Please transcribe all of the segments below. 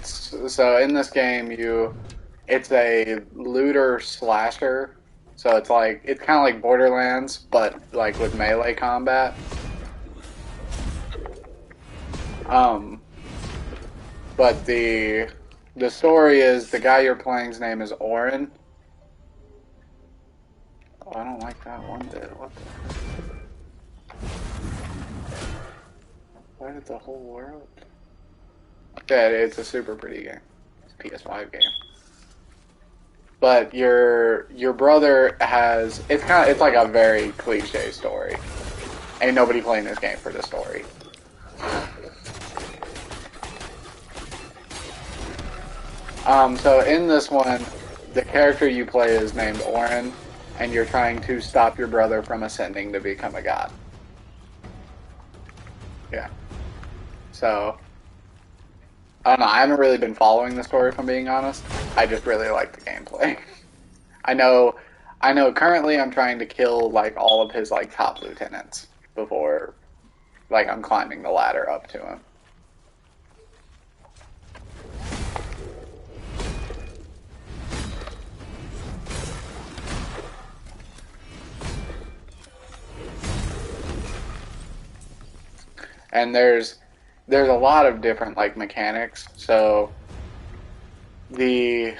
So in this game it's a looter slasher. So it's kind of like Borderlands, but like with melee combat. Um, but the story is the guy you're playing's name is Orin. Oh, I don't like that one bit. What the? Why did the whole world? Yeah, it's a super pretty game. It's a PS5 game. But your brother has it's like a very cliche story. Ain't nobody playing this game for the story. So in this one, the character you play is named Orin, and you're trying to stop your brother from ascending to become a god. Yeah. So, I don't know, I haven't really been following the story if I'm being honest. I just really like the gameplay. I know currently I'm trying to kill like all of his like top lieutenants before like I'm climbing the ladder up to him. And there's a lot of different like mechanics. So the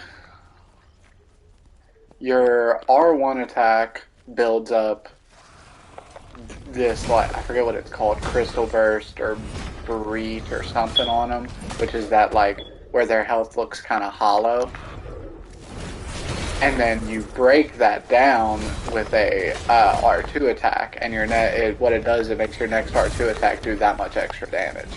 your R1 attack builds up this, like, I forget what it's called, crystal burst or breach or something on them, which is that like where their health looks kind of hollow. And then you break that down with a R2 attack, and what it does, it makes your next R2 attack do that much extra damage.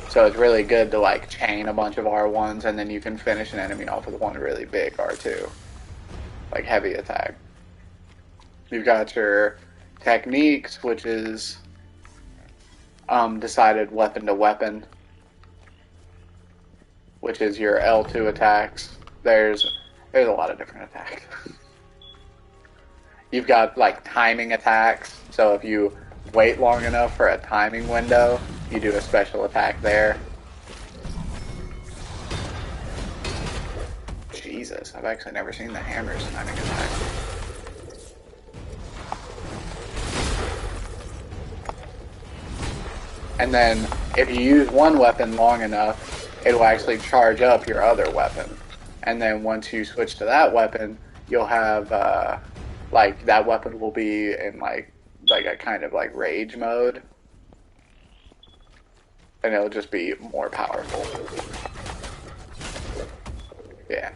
So it's really good to like chain a bunch of R1s, and then you can finish an enemy off with one really big R2, like heavy attack. You've got your techniques, which is decided weapon to weapon, which is your L2 attacks. There's a lot of different attacks. You've got like timing attacks, so if you wait long enough for a timing window, you do a special attack there. Jesus, I've actually never seen the hammer's timing attack. And then if you use one weapon long enough, it will actually charge up your other weapon. And then once you switch to that weapon, you'll have like that weapon will be in like a kind of like rage mode, and it'll just be more powerful. Yeah.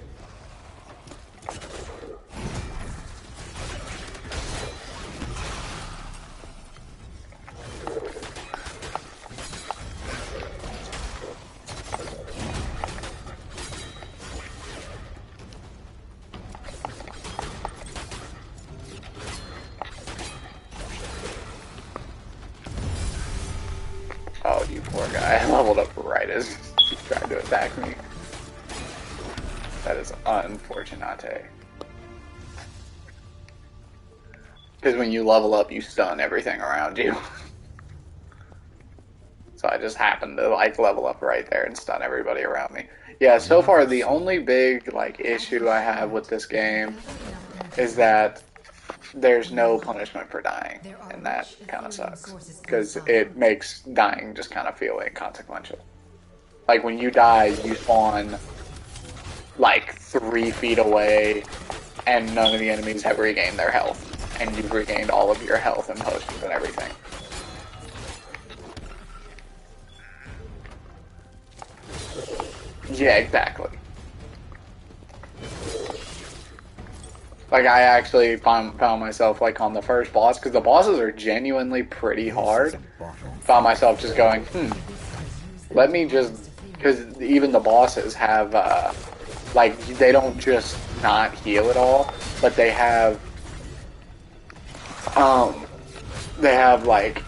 Oh, you poor guy. I leveled up right as he tried to attack me. That is unfortunate. Because when you level up, you stun everything around you. So I just happened to like level up right there and stun everybody around me. Yeah, so far the only big like issue I have with this game is that there's no punishment for dying, and that kind of sucks, because it makes dying just kind of feel inconsequential. Like, when you die, you spawn, like, 3 feet away, and none of the enemies have regained their health, and you've regained all of your health and potions and everything. Yeah, exactly. Like, I actually found myself, like, on the first boss, because the bosses are genuinely pretty hard. Found myself just going, let me just, because even the bosses have, like, they don't just not heal at all, but they have, like,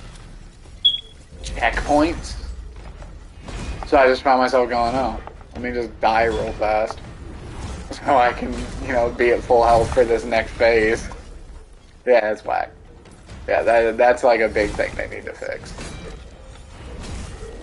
checkpoints. So I just found myself going, oh, let me just die real fast, so I can, be at full health for this next phase. Yeah, that's whack. Yeah, that's like a big thing they need to fix.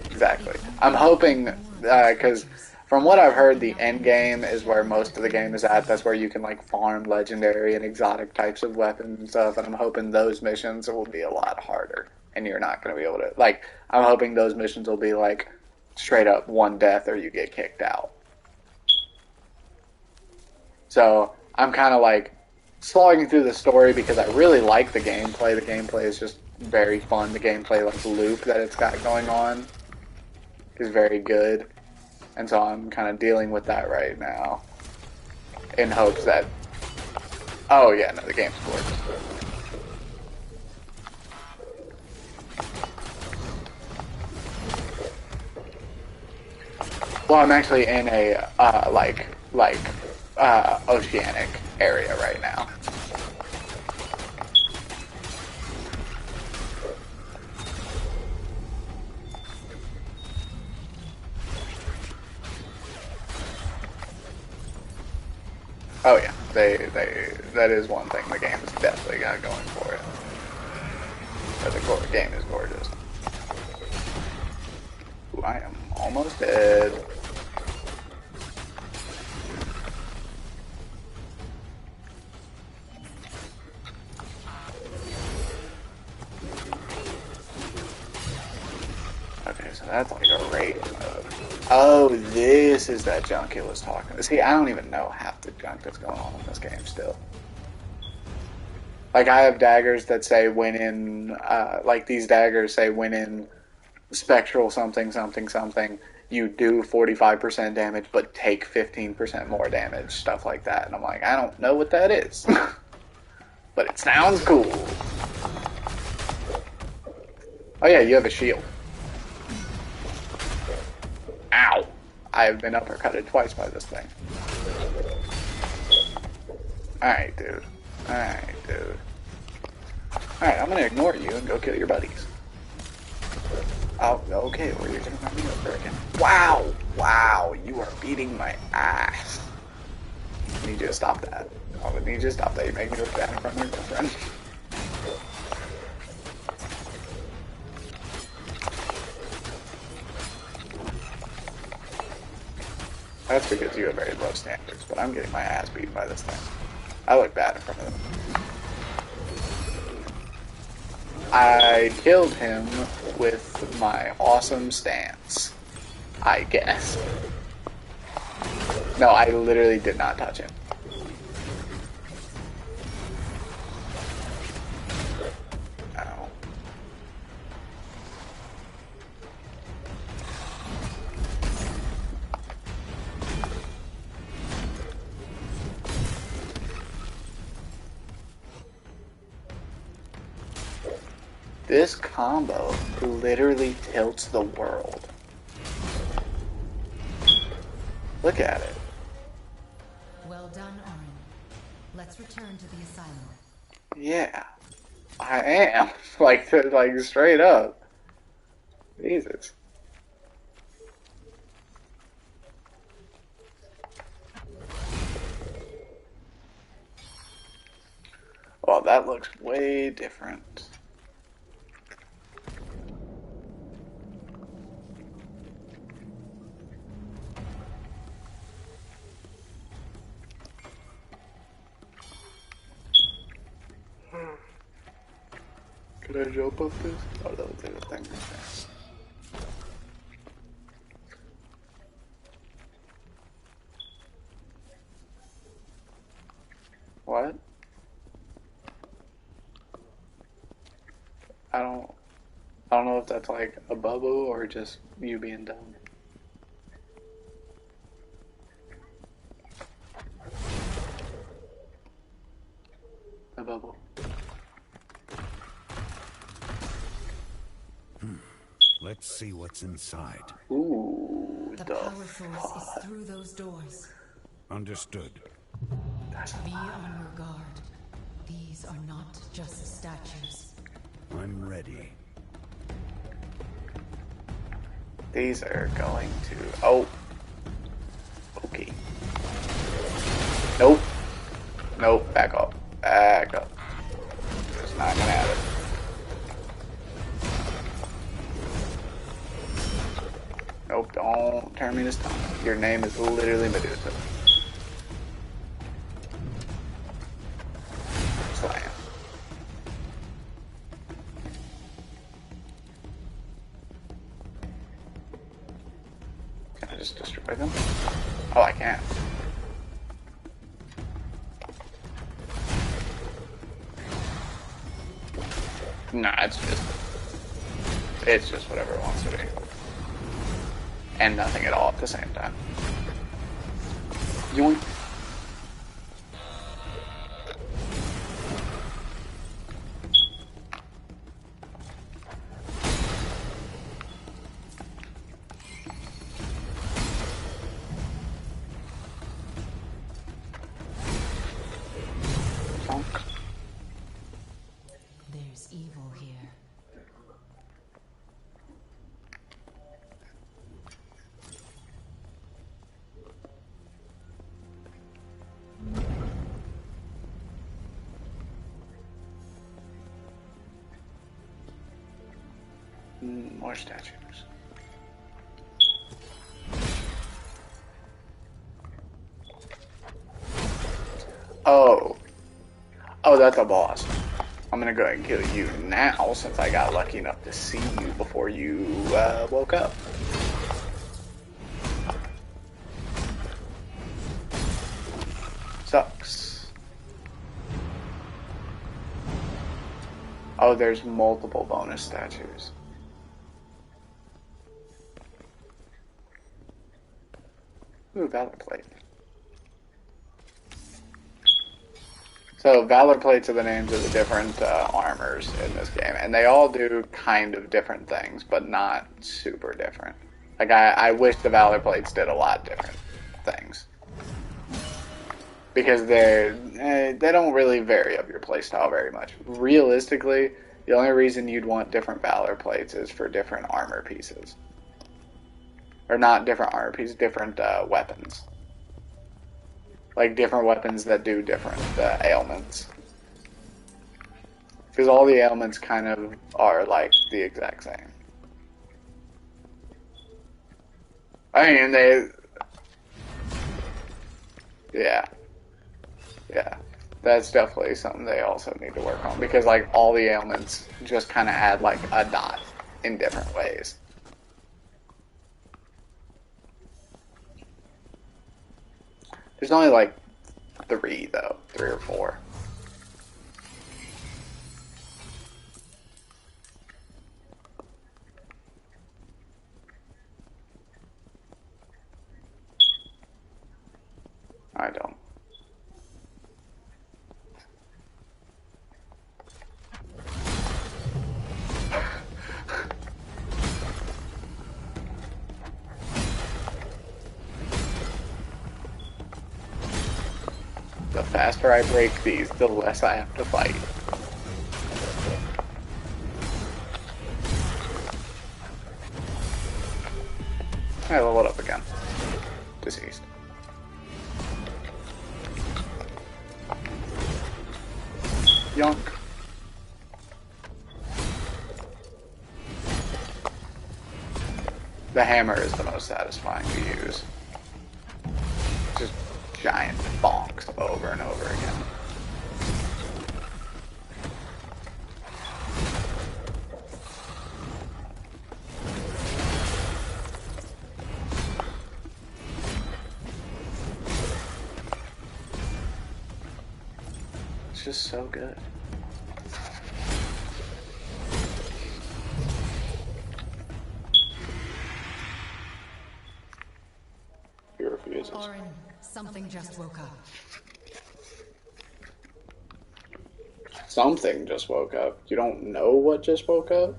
Exactly. I'm hoping because from what I've heard, the end game is where most of the game is at. That's where you can like farm legendary and exotic types of weapons and stuff. And I'm hoping those missions will be a lot harder, and you're not going to be able to like. I'm hoping those missions will be like straight up one death or you get kicked out. So I'm kind of like slogging through the story because I really like the gameplay. The gameplay is just very fun. The gameplay like loop that it's got going on is very good. And so I'm kind of dealing with that right now in hopes that... Oh, yeah, no, the game's gorgeous. Well, I'm actually in a, oceanic area right now. Oh yeah, that is one thing the game has definitely got going for it. But the game is gorgeous. Ooh, I am almost dead. Okay, so that's like a raid mode. Oh, this is that junk it was talking. See, I don't even know half the junk that's going on in this game still. Like, I have daggers that say when in, like these daggers say when in spectral something, something, something, you do 45% damage, but take 15% more damage, stuff like that. And I'm like, I don't know what that is. But it sounds cool. Oh yeah, you have a shield. Ow! I have been uppercutted twice by this thing. Alright, dude. Alright, dude. Alright, I'm gonna ignore you and go kill your buddies. Oh, okay, well, you're gonna run me over again. Wow! Wow, you are beating my ass. I need you to stop that. I would need you to stop that. You make me look bad in front of your girlfriend. That's because you have very low standards, but I'm getting my ass beaten by this thing. I look bad in front of them. I killed him with my awesome stance, I guess. No, I literally did not touch him. Ow. This combo literally tilts the world. Look at it. Well done, Orin. Let's return to the asylum. Yeah, I am. like straight up. Jesus. Well, that looks way different. Could I jump up this? Oh, that looks like a thing right there. What? I don't know if that's like a bubble or just you being dumb. A bubble. Let's see what's inside. Ooh, The power source is through those doors. Understood. Be on your guard. These are not just statues. I'm ready. These are going to... Oh. Okay. Nope. Nope. Back up. Back up. It's not gonna happen. Nope, don't turn me to stone. Your name is literally Medusa. Slam. Can I just destroy them? Oh, I can't. Nah, it's just whatever it wants to be. And nothing at all at the same time. Yoink. There's evil here. More statues. Oh. Oh, that's a boss. I'm gonna go ahead and kill you now since I got lucky enough to see you before you woke up. Sucks. Oh, there's multiple bonus statues. Ooh, Valor Plate. So, Valor Plates are the names of the different armors in this game, and they all do kind of different things, but not super different. Like, I wish the Valor Plates did a lot different things. Because they don't really vary up your playstyle very much. Realistically, the only reason you'd want different Valor Plates is for different armor pieces. Or not different armor pieces, different weapons. Like different weapons that do different ailments. Because all the ailments kind of are like the exact same. I mean, yeah. Yeah. That's definitely something they also need to work on. Because like all the ailments just kind of add like a dot in different ways. There's only like 3 though, 3 or 4. I don't. The faster I break these, the less I have to fight. I leveled up again. Deceased. Yonk. The hammer is the most satisfying to use. Just giant bonks over and over again. It's just so good. He refuses. Orin, something just woke up. Something just woke up. You don't know what just woke up?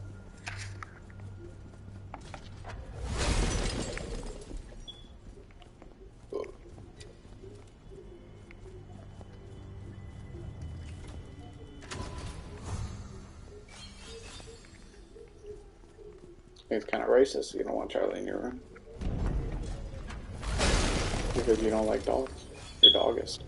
It's kind of racist. You don't want Charlie in your room. Because you don't like dogs. You're doggist.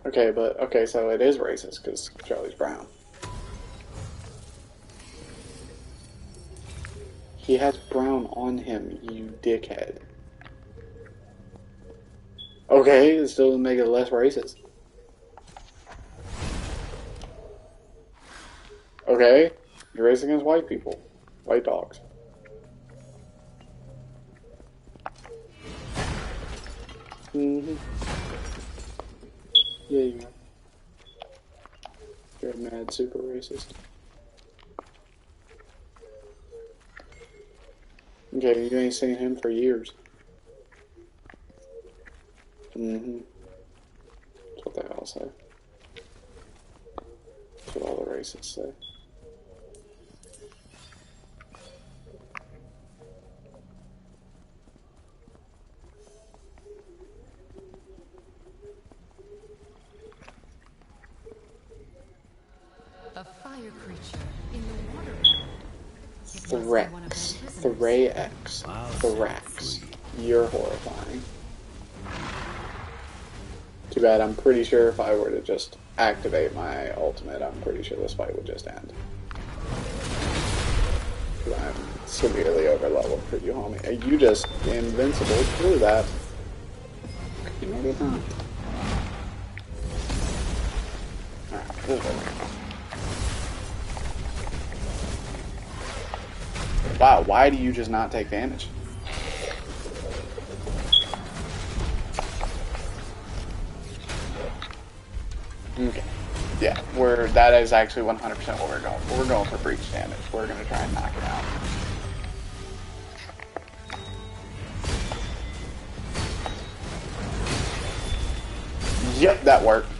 Okay, so it is racist because Charlie's brown. He has brown on him, you dickhead. Okay, it still doesn't make it less racist. Okay, you're racist against white people. White dogs. Mm-hmm. Yeah, you are. You're a mad super racist. Okay, you ain't seen him for years. Mm-hmm. That's what they all say. That's what all the racists say. A fire creature in the water world. It must be one of Threx. the prisoners. Thrax. Thrax. You're horrifying. Too bad, I'm pretty sure if I were to just activate my ultimate, I'm pretty sure this fight would just end. I'm severely overleveled for you, homie. Are you just invincible through that? Maybe not. Alright, this is what we're gonna do. Wow, why do you just not take damage? Okay. Yeah, that is actually 100% what we're going for. We're going for breach damage. We're gonna try and knock it out. Yep, that worked.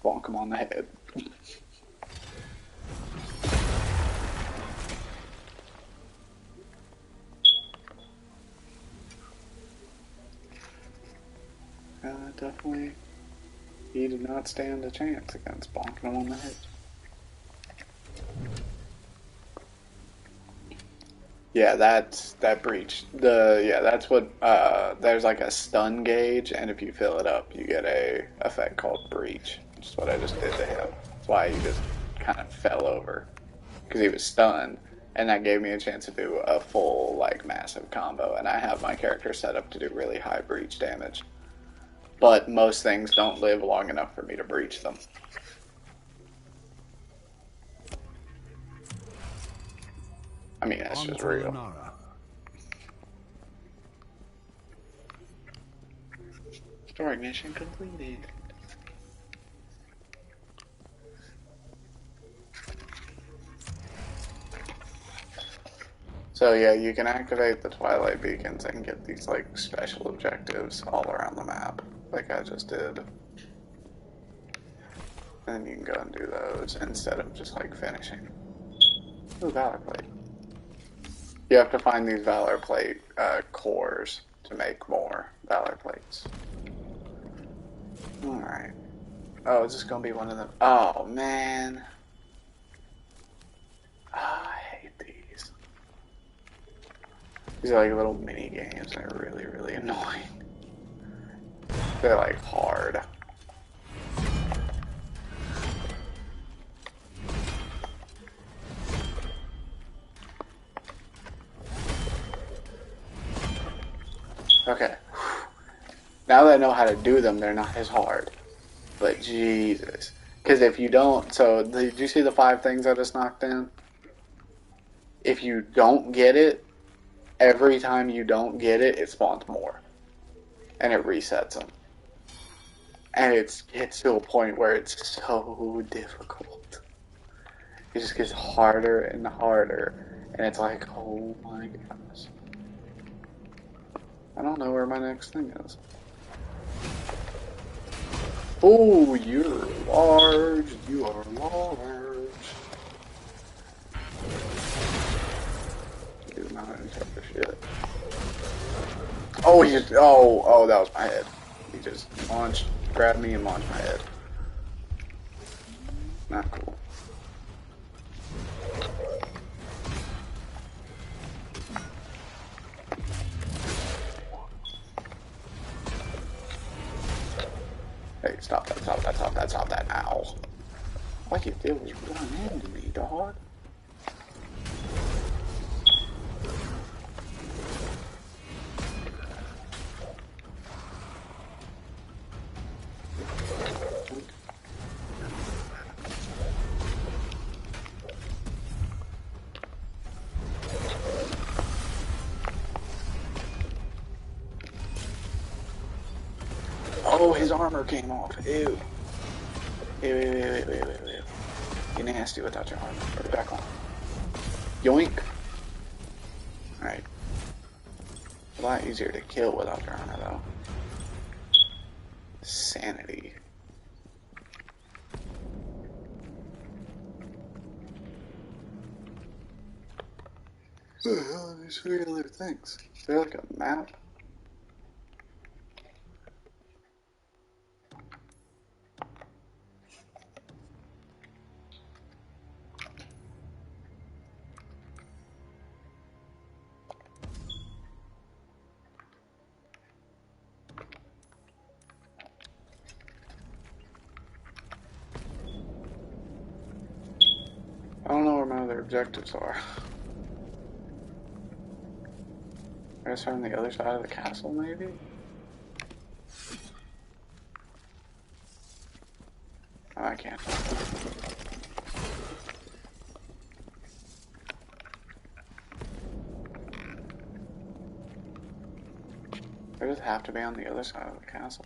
Bonk him on the head. Definitely, he did not stand a chance against bonking him on the head. Yeah, that breach. That's what, there's like a stun gauge, and if you fill it up, you get a effect called breach, which is what I just did to him. That's why he just kind of fell over, because he was stunned, and that gave me a chance to do a full, like, massive combo, and I have my character set up to do really high breach damage. But most things don't live long enough for me to breach them. I mean, that's just real. Story mission completed. So yeah, you can activate the Twilight Beacons and get these like special objectives all around the map, like I just did. And then you can go and do those instead of just like finishing. Ooh, Valor Plate. You have to find these Valor Plate cores to make more Valor Plates. Alright. Oh, is this gonna be one of them? Oh, man. Oh, I hate these. These are like little mini games and they're really, really annoying. They're like hard. Okay. Now that I know how to do them, they're not as hard. But Jesus. Because if you don't... So, did you see the 5 things I just knocked in? If you don't get it, every time you don't get it, it spawns more. And it resets them. And it gets to a point where it's so difficult. It just gets harder and harder. And it's like, oh my goodness. I don't know where my next thing is. Oh, you're large. You are large. He's not in touch for shit. Oh, oh, that was my head. He just grabbed me and launched my head. Not cool. Hey, Stop that, stop that, stop that, stop that. Ow. All you did was run into me, dog. Oh, his armor came off. Ew. Ew. You're nasty without your armor. Put it back on. Yoink. Alright. A lot easier to kill without your armor, though. Sanity. What the hell are these three other things? Is there like a map? I don't know where my other objectives are. I guess they're on the other side of the castle, maybe? Oh, I can't. They just have to be on the other side of the castle.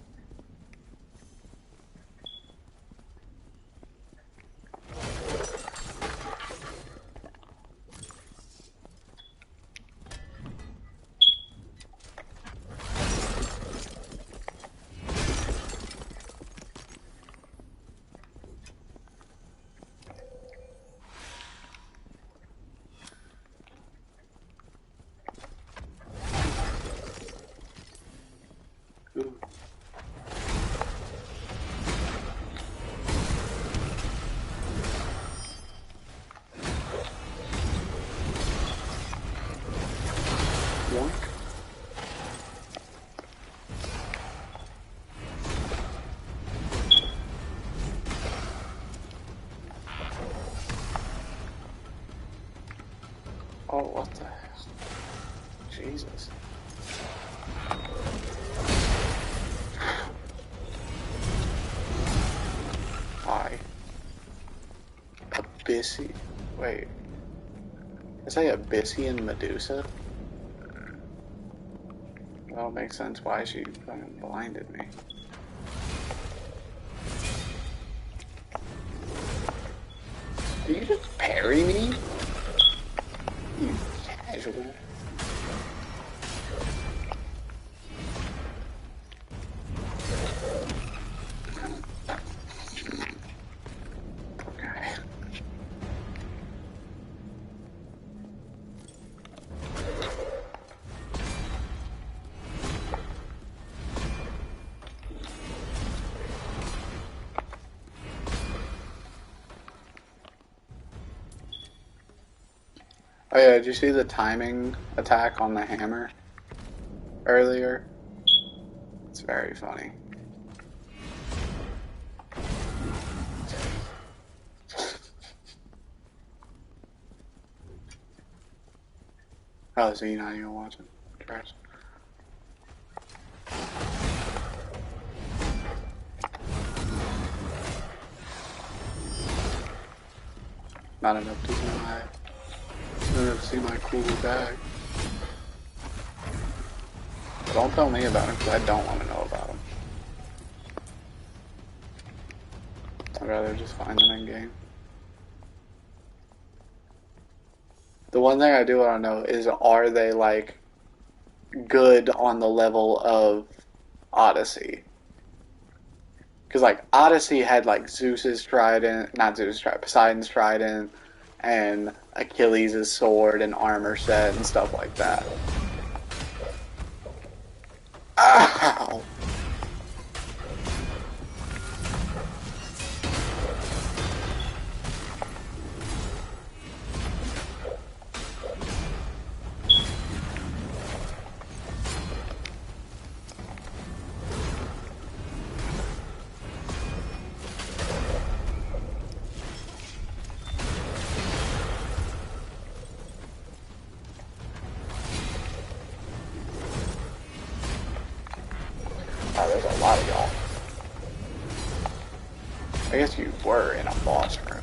Ooh. Yoink. Oh, what the hell? Jesus. Hi. Abyssy. Wait. Is that Abyssian Medusa? That'll make sense why she fucking blinded me. Did you just parry me? You casual. Okay. Oh yeah, did you see the timing attack on the hammer earlier? It's very funny. Oh, so you're not even watching? Trash. Not enough to see my cool bag. But don't tell me about him, because I don't want to know about him. I'd rather just find them in game. The one thing I do want to know is, are they like good on the level of Odyssey? Because like Odyssey had like Zeus's trident, not Zeus's trident, Poseidon's trident, and Achilles' sword and armor set and stuff like that. Ow! Oh, there's a lot of y'all. I guess you were in a boss room.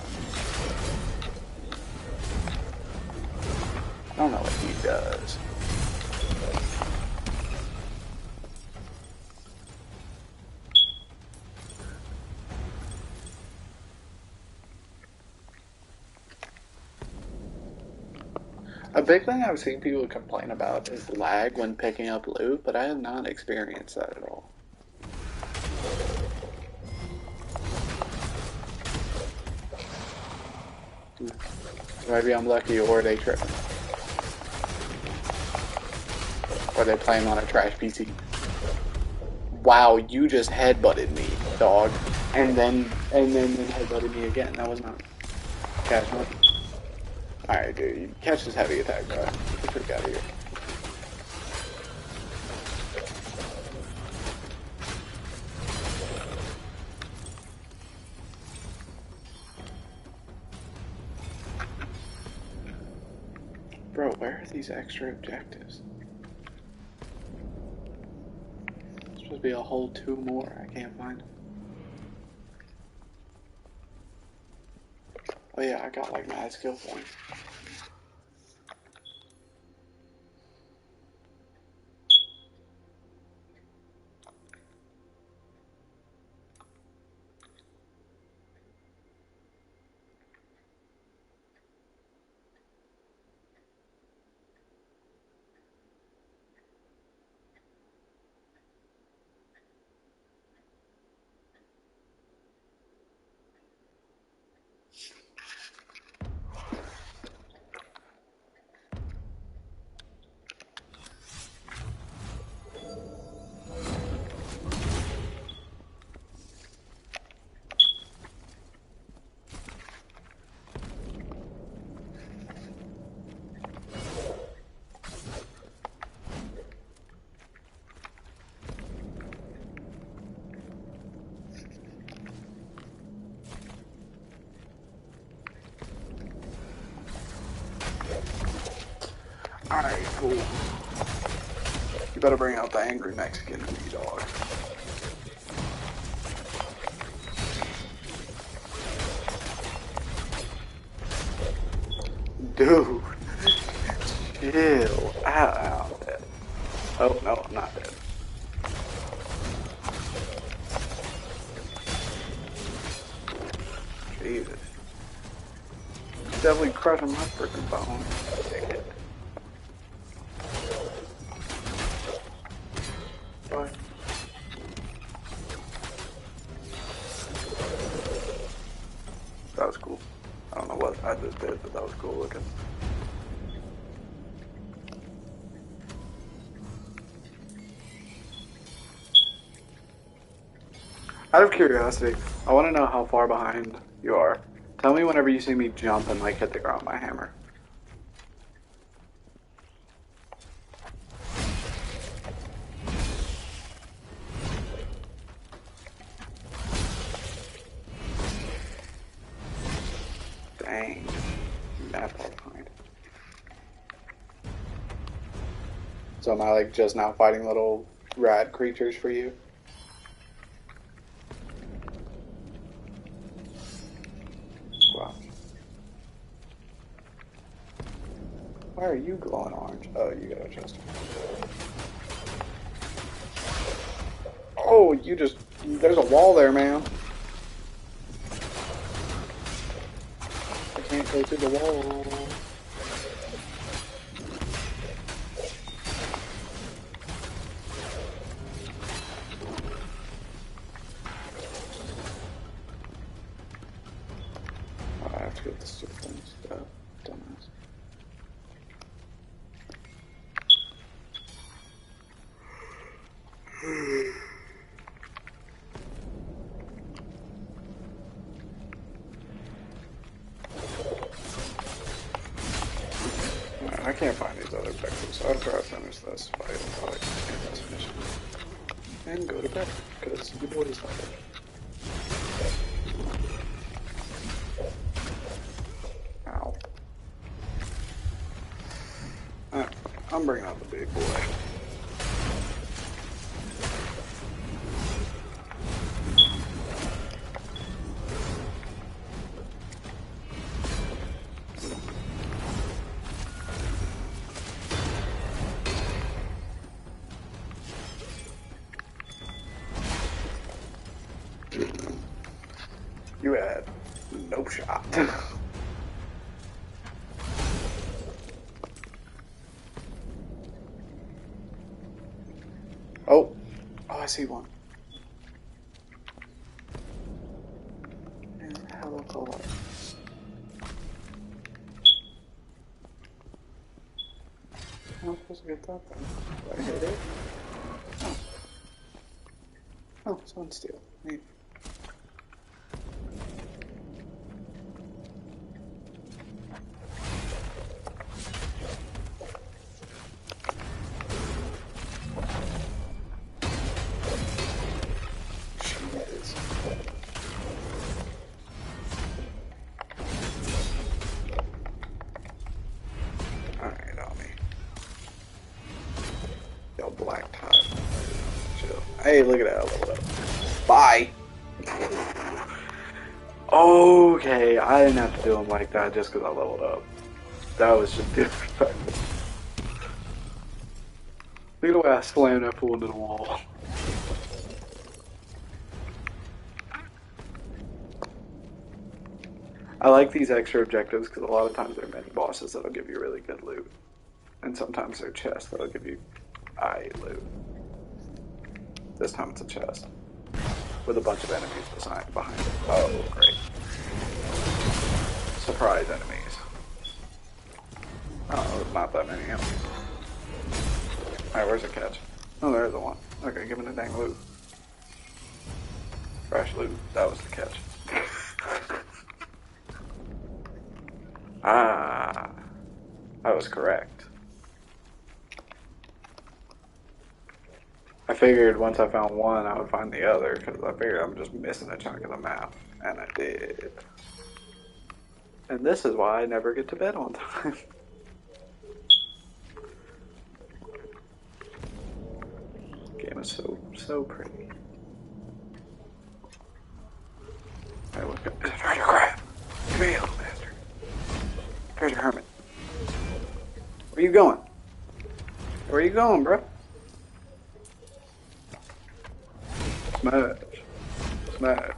I don't know what he does. A big thing I've seen people complain about is lag when picking up loot, but I have not experienced that at all. Maybe I'm lucky or they tripping. Or they playing on a trash PC. Wow, you just headbutted me, dog. And then headbutted me again. That was not cash money. Alright, dude, you catch this heavy attack, bro. Get the freak out of here. Bro, where are these extra objectives? There's supposed to be a whole 2 more. I can't find them. Oh yeah, I got like mad skill points. Alright, cool. You better bring out the angry Mexican in me, dog. Dude. Chill. Ow, I'm dead. Oh, no, I'm not dead. Jesus. Definitely crushing my freaking bone. Take it. Bye. That was cool. I don't know what I just did, but that was cool looking. Out of curiosity, I want to know how far behind you are. Tell me whenever you see me jump and like hit the ground with my hammer. Dang. That far behind. So am I like just now fighting little rad creatures for you? Wow. Why are you glowing orange? Oh, you got a chest. Oh, you just... There's a wall there, man. I can't go through the wall. I have to get the stupid things. Dumbass. I can't find these other objectives, so I'd rather finish this fight until I can get this mission. And go to bed, because your boy's not dead. Ow. Alright, I'm bringing out the big boy. You had no shot. Oh, I see one. Man, hella cold. How am I supposed to get that then? Do I hit it? Oh. Oh, someone steal. Neat. Jesus. Alright, on me. Yo, black tie. Chill. Hey, look at that. I leveled up. Bye! Okay, I didn't have to do him like that just because I leveled up. That was just disrespectful. Look at the way I slammed that fool into the wall. I like these extra objectives because a lot of times they're mini bosses that'll give you really good loot. And sometimes they're chests that'll give you loot. This time it's a chest. With a bunch of enemies behind it. Oh, great. Surprise enemies. Oh, there's not that many enemies. Alright, where's the catch? Oh, there's the one. Okay, give me the dang loot. Fresh loot. That was the catch. Ah, I was correct. I figured once I found one, I would find the other, because I figured I'm just missing a chunk of the map. And I did. And this is why I never get to bed on time. Game is so pretty. Hey, look at this. Treasure crab! Come here, little bastard. Treasure hermit. Where you going? Where you going, bro? Smash. Smash.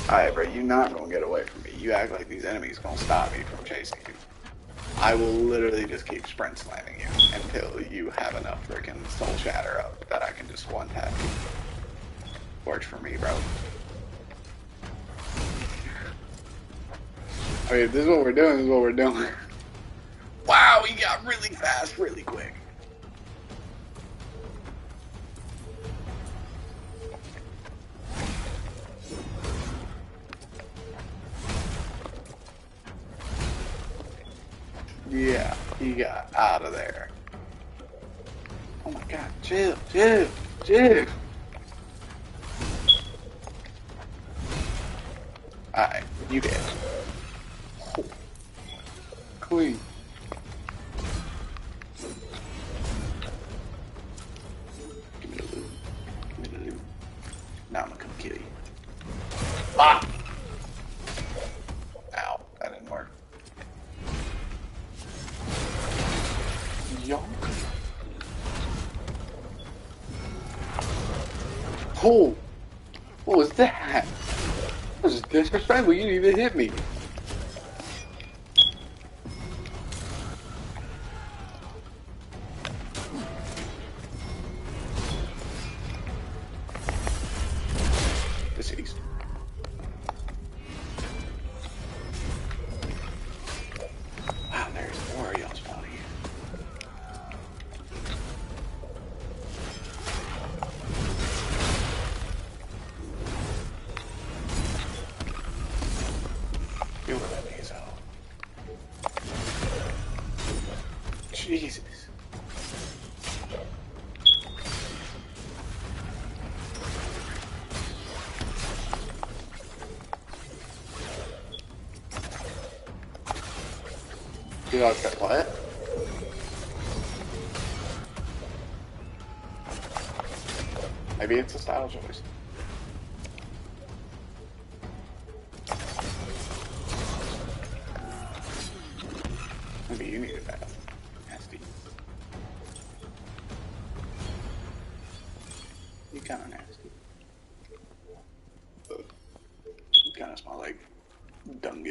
Alright, bro, you're not gonna get away from me. You act like these enemies gonna stop me from chasing you. I will literally just keep sprint slamming you until you have enough freaking soul shatter up that I can just one tap you. Works for me, bro. I mean, if this is what we're doing, this is what we're doing. Wow, he got really fast, really quick. Yeah, he got out of there. Oh my god, chill, chill, chill. Alright, you dead. Oh. Clean. Give me the loot. Give me the loot. Now I'm gonna come kill you. Ah! Ow, that didn't work. Yonk. Oh! What was that? That was just disrespectful. You didn't even hit me. Deceased. Wow, there's more of y'all spawning here. You were letting me out. Jesus. You know what? Maybe it's a style choice. Maybe you needed that. Nasty.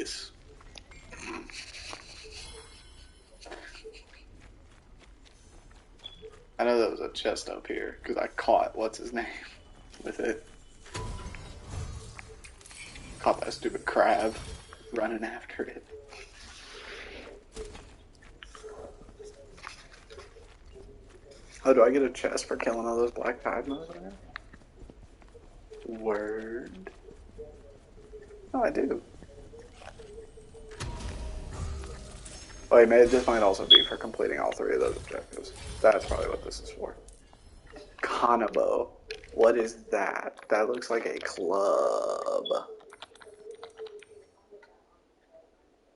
Yes. I know there was a chest up here because I caught what's his name with it. Caught that stupid crab running after it. Oh, do I get a chest for killing all those black tide motherfuckers? Word. Oh, I do. Oh, this might also be for completing all 3 of those objectives. That's probably what this is for. Kanabo. What is that? That looks like a club.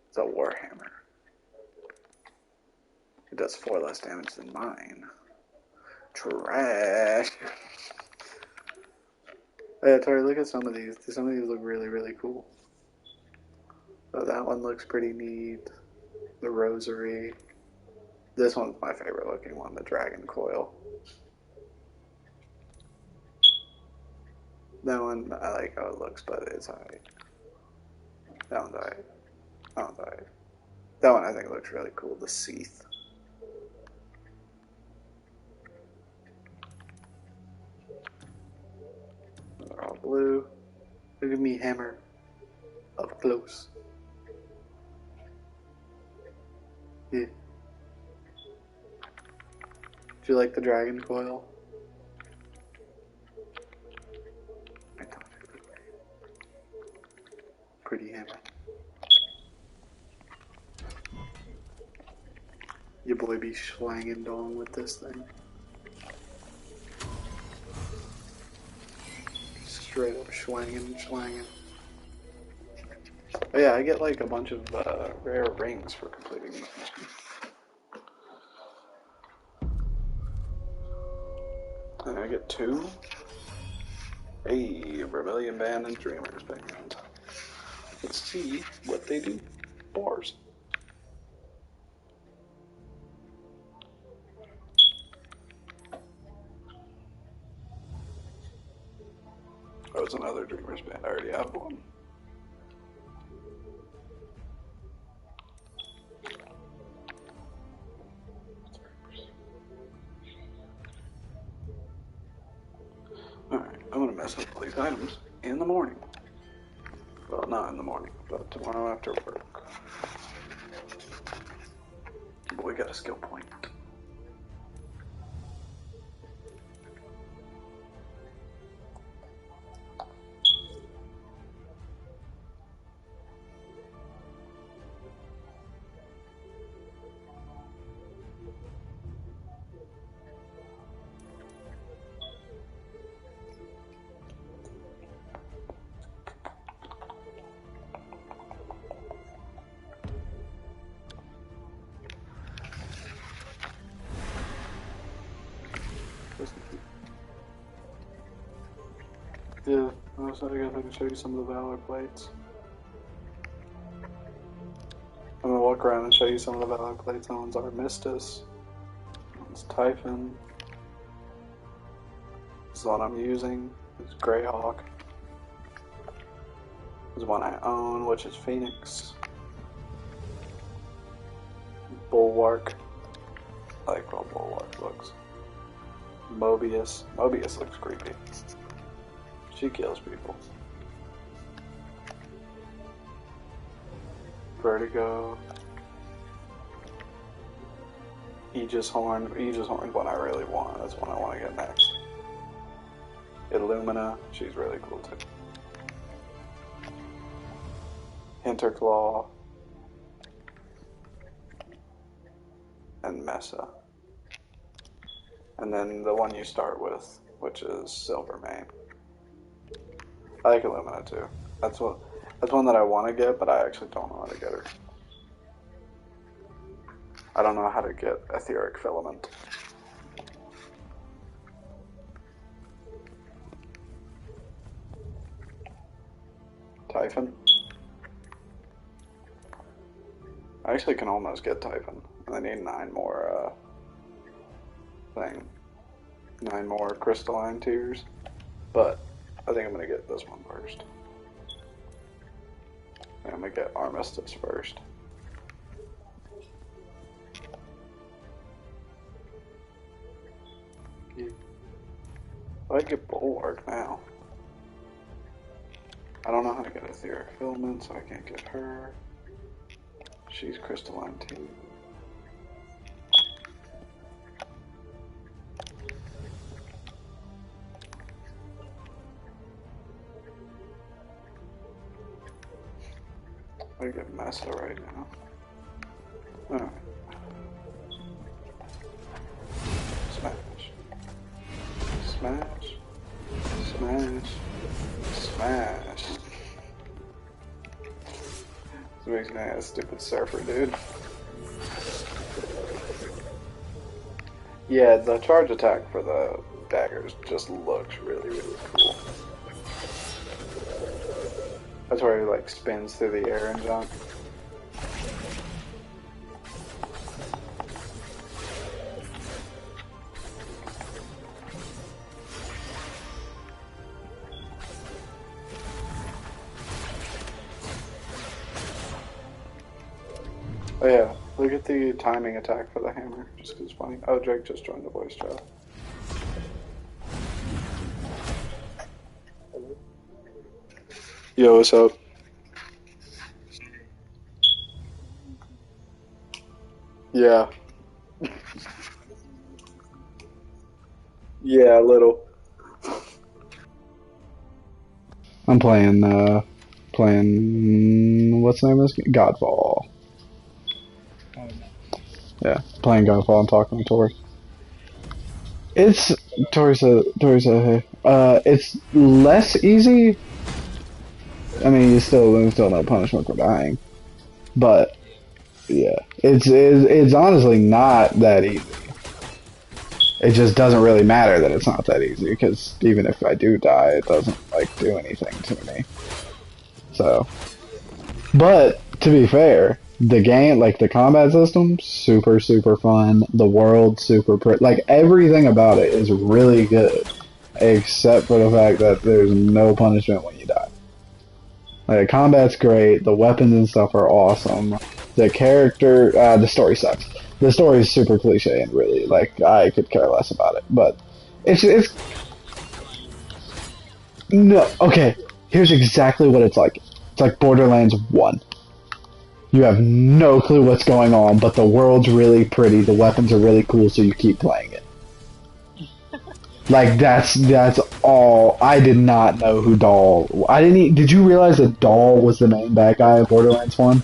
It's a warhammer. It does 4 less damage than mine. Trash. Yeah, Tori, look at some of these. Some of these look really, really cool. So that one looks pretty neat. The rosary. This one's my favorite looking one, the dragon coil. That one, I like how it looks, but it's alright. That one's alright. That one's alright. That one I think looks really cool, the Seath. They're all blue. Look at me hammer. Up close. Yeah. Do you like the dragon coil? I thought it would. Pretty hammer. Your boy be slanging dong with this thing. Straight up swanging. Oh yeah, I get like a bunch of rare rings for completing this mission. And I get 2. Hey, Rebellion Band and Dreamers Band. Let's see what they do. Bars. Oh, it's another Dreamers Band. I already have one. Alright, I'm gonna mess up all these items in the morning. Well, not in the morning, but tomorrow after work. Boy got a skill point. Yeah, also I guess I can show you some of the Valor plates. I'm gonna walk around and show you some of the Valor plates. That one's Armistice. That one's Typhon. This is the one I'm using. It's Greyhawk. This is one I own, which is Phoenix. Bulwark. I like how Bulwark looks. Mobius. Mobius looks creepy. She kills people. Vertigo. Aegis Horn. Aegis Horn's one I really want. That's one I want to get next. Illumina. She's really cool too. Hinterclaw. And Mesa. And then the one you start with, which is Silvermane. I like Illumina too. That's one that I want to get, but I actually don't know how to get her. I don't know how to get Etheric Filament. Typhon. I actually can almost get Typhon. And I need 9 more, 9 more crystalline tears. But I think I'm gonna get this one first. I'm gonna get Armistice first. I get Bulwark now. I don't know how to get Etheric Filament, so I can't get her. She's Crystalline too. I get Mesa right now. Alright. Smash. Smash. Smash. Smash. This makes me a stupid surfer, dude. Yeah, the charge attack for the daggers just looks really, really cool. That's where he like spins through the air and jump. Oh yeah, look at the timing attack for the hammer, just 'cause it's funny. Oh, Drake just joined the voice chat. Yo, what's up? Yeah. Yeah, a little. I'm playing, what's the name of this game? Godfall. Yeah, playing Godfall and talking to Tori. It's, Tori said, hey. It's less easy. I mean, there's still no punishment for dying. But, yeah. It's honestly not that easy. It just doesn't really matter that it's not that easy, because even if I do die, it doesn't, like, do anything to me. So. But, to be fair, the game, like, the combat system, super, super fun. The world, super pretty. Like, everything about it is really good. Except for the fact that there's no punishment when you die. Like, combat's great, the weapons and stuff are awesome. The character, the story sucks. The story is super cliche and really, like, I could care less about it. But, it's... No, okay, here's exactly what it's like. It's like Borderlands 1. You have no clue what's going on, but the world's really pretty, the weapons are really cool, so you keep playing it. Like, that's all. I did not know who Dahl... Did you realize that Dahl was the main bad guy of Borderlands 1?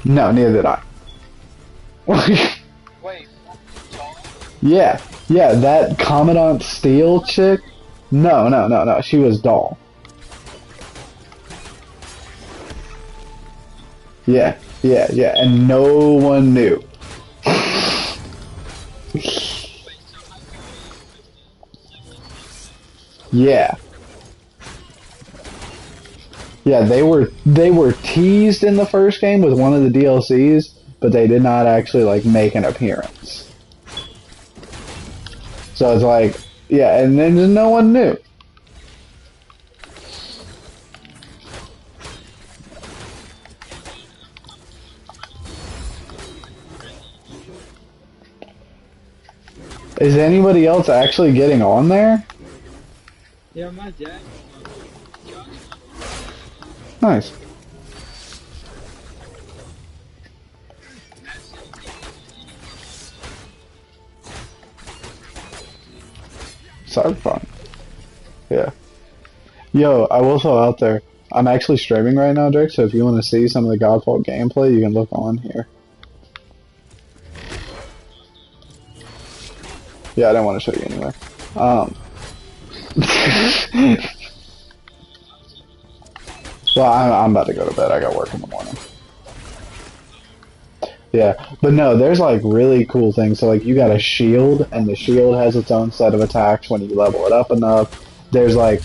No, neither did I. Wait, Yeah, that Commandant Steel chick? No, she was Dahl. Yeah, and no one knew. Yeah. Yeah, they were teased in the first game with one of the DLCs, but they did not actually, like, make an appearance. So it's like, yeah, and then no one knew. Is anybody else actually getting on there? yeah, my dad. Nice. Cyberpunk. Yeah. Yo, I will throw out there, I'm actually streaming right now, Drake, so if you want to see some of the Godfall gameplay, you can look on here. Yeah, I didn't want to show you anyway. Well, I'm about to go to bed. I got work in the morning. Yeah, but no, there's like really cool things. So like you got a shield, and the shield has its own set of attacks when you level it up enough. There's like,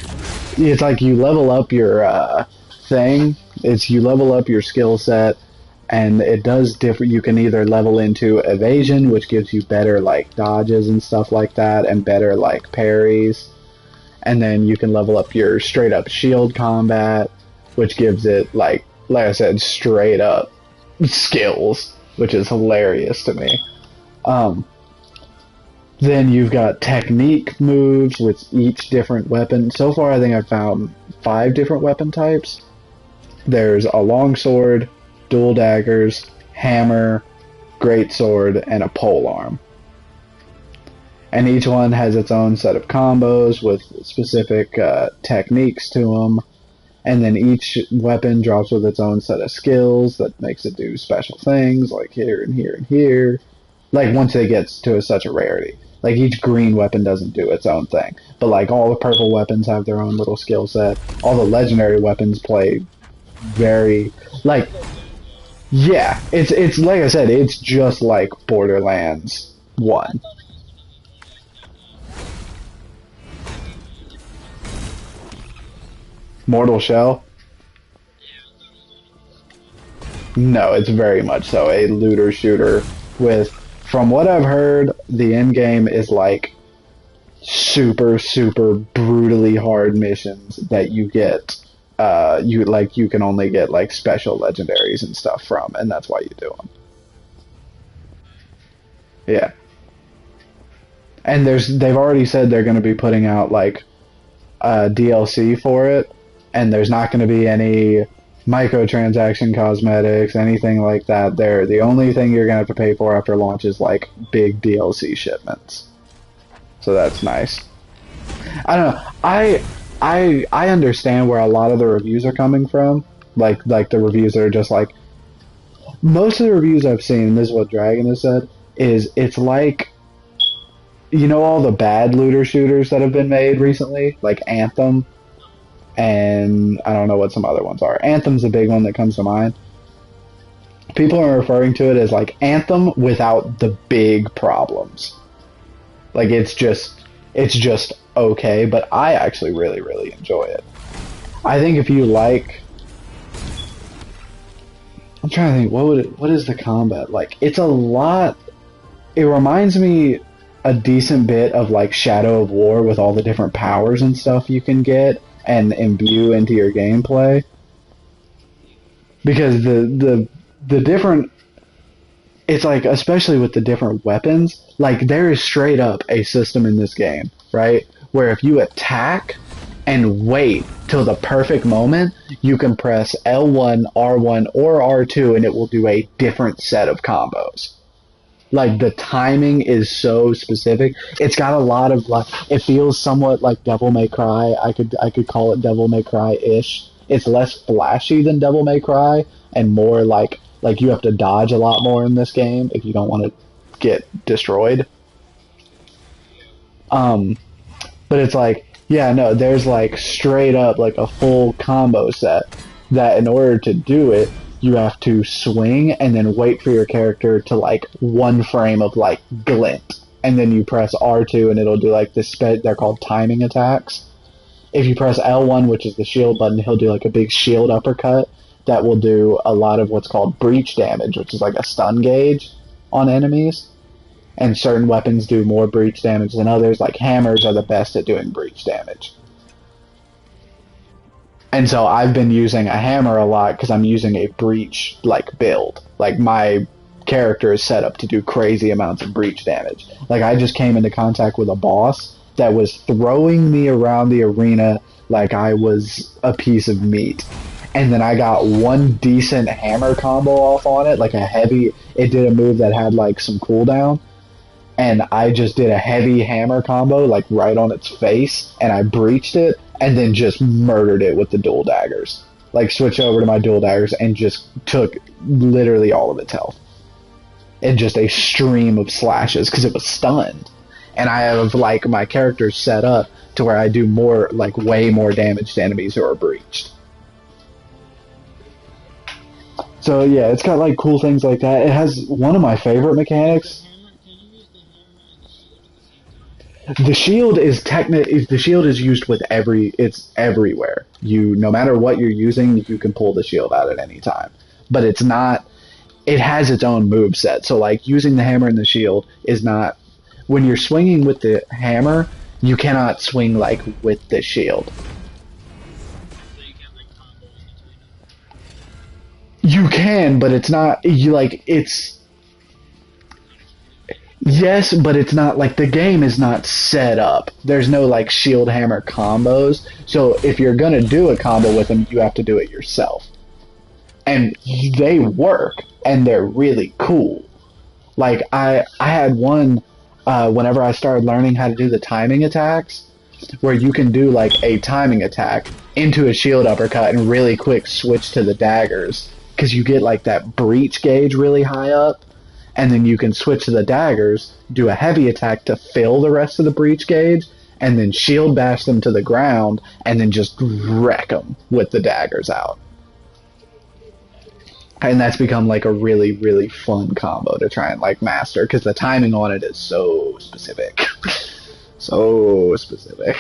it's like you level up your thing. You level up your skill set, and it does different. You can either level into evasion, which gives you better like dodges and stuff like that, and better like parries. And then you can level up your straight up shield combat. which gives it like I said, straight up skills, which is hilarious to me. Um, then you've got technique moves with each different weapon. So far, I think I've found 5 different weapon types. There's a longsword, dual daggers, hammer, greatsword, and a polearm. And each one has its own set of combos with specific techniques to them. And then each weapon drops with its own set of skills that makes it do special things, like here and here and here. Like, once it gets to such a rarity. Like, each green weapon doesn't do its own thing. But, like, all the purple weapons have their own little skill set. All the legendary weapons play very... Like, yeah, it's like I said, it's just like Borderlands 1. Mortal Shell? No, it's very much so a looter shooter with, from what I've heard, the end game is like super, super brutally hard missions that you get. You can only get like special legendaries and stuff from, and that's why you do them. Yeah, and they've already said they're going to be putting out like DLC for it, and there's not going to be any microtransaction cosmetics, anything like that. The only thing you're going to have to pay for after launch is like big DLC shipments. So that's nice. I don't know. I understand where a lot of the reviews are coming from. Like the reviews that are just like, most of the reviews I've seen, and this is what Dragon has said, is it's like, you know, all the bad looter shooters that have been made recently, like Anthem, and I don't know what some other ones are. Anthem's a big one that comes to mind. People are referring to it as like Anthem without the big problems. Like, it's just okay, but I actually really, really enjoy it. I think if you like... I'm trying to think, what is the combat like? It's a lot... It reminds me a decent bit of like Shadow of War with all the different powers and stuff you can get and imbue into your gameplay. Because the different... It's like, especially with the different weapons, like there is straight up a system in this game, right? Where if you attack and wait till the perfect moment, you can press L1, R1, or R2 and it will do a different set of combos. Like, the timing is so specific. It's got a lot of, like, it feels somewhat like Devil May Cry. I could call it Devil May Cry-ish. It's less flashy than Devil May Cry and more like you have to dodge a lot more in this game if you don't want to get destroyed. But it's like, yeah, no, there's like straight up like a full combo set that in order to do it, you have to swing and then wait for your character to like one frame of like glint. And then you press R2 and it'll do like this, they're called timing attacks. If you press L1, which is the shield button, he'll do like a big shield uppercut that will do a lot of what's called breach damage, which is like a stun gauge on enemies. And certain weapons do more breach damage than others. Like hammers are the best at doing breach damage. And so I've been using a hammer a lot because I'm using a breach like build. Like my character is set up to do crazy amounts of breach damage. Like I just came into contact with a boss that was throwing me around the arena like I was a piece of meat. And then I got one decent hammer combo off on it, like a heavy, it did a move that had like some cooldown. And I just did a heavy hammer combo, like right on its face, and I breached it, and then just murdered it with the dual daggers. Like, switched over to my dual daggers and just took literally all of its health. And just a stream of slashes, because it was stunned. And I have, like, my character set up to where I do more, like, way more damage to enemies who are breached. So, yeah, it's got, like, cool things like that. It has one of my favorite mechanics. The shield is the shield is used with it's everywhere. No matter what you're using, you can pull the shield out at any time. But it's not, it has its own move set. So like using the hammer and the shield is not, when you're swinging with the hammer, you cannot swing like with the shield. You can, but it's not you like it's yes, but it's not like the game is not set up. There's no like shield hammer combos. So if you're gonna do a combo with them, you have to do it yourself. And they work, and they're really cool. Like I had one whenever I started learning how to do the timing attacks, where you can do like a timing attack into a shield uppercut and really quick switch to the daggers because you get like that breach gauge really high up, and then you can switch to the daggers, do a heavy attack to fill the rest of the breach gauge, and then shield bash them to the ground, and then just wreck them with the daggers out. And that's become like a really, really fun combo to try and like master because the timing on it is so specific. So specific.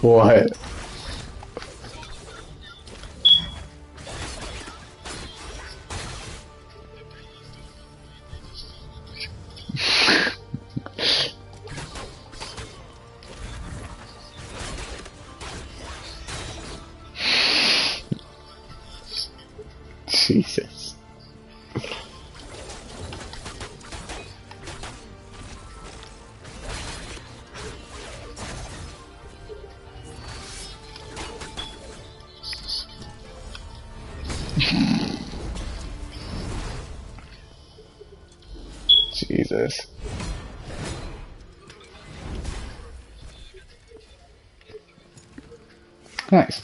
What? Jesus. Jesus. Nice.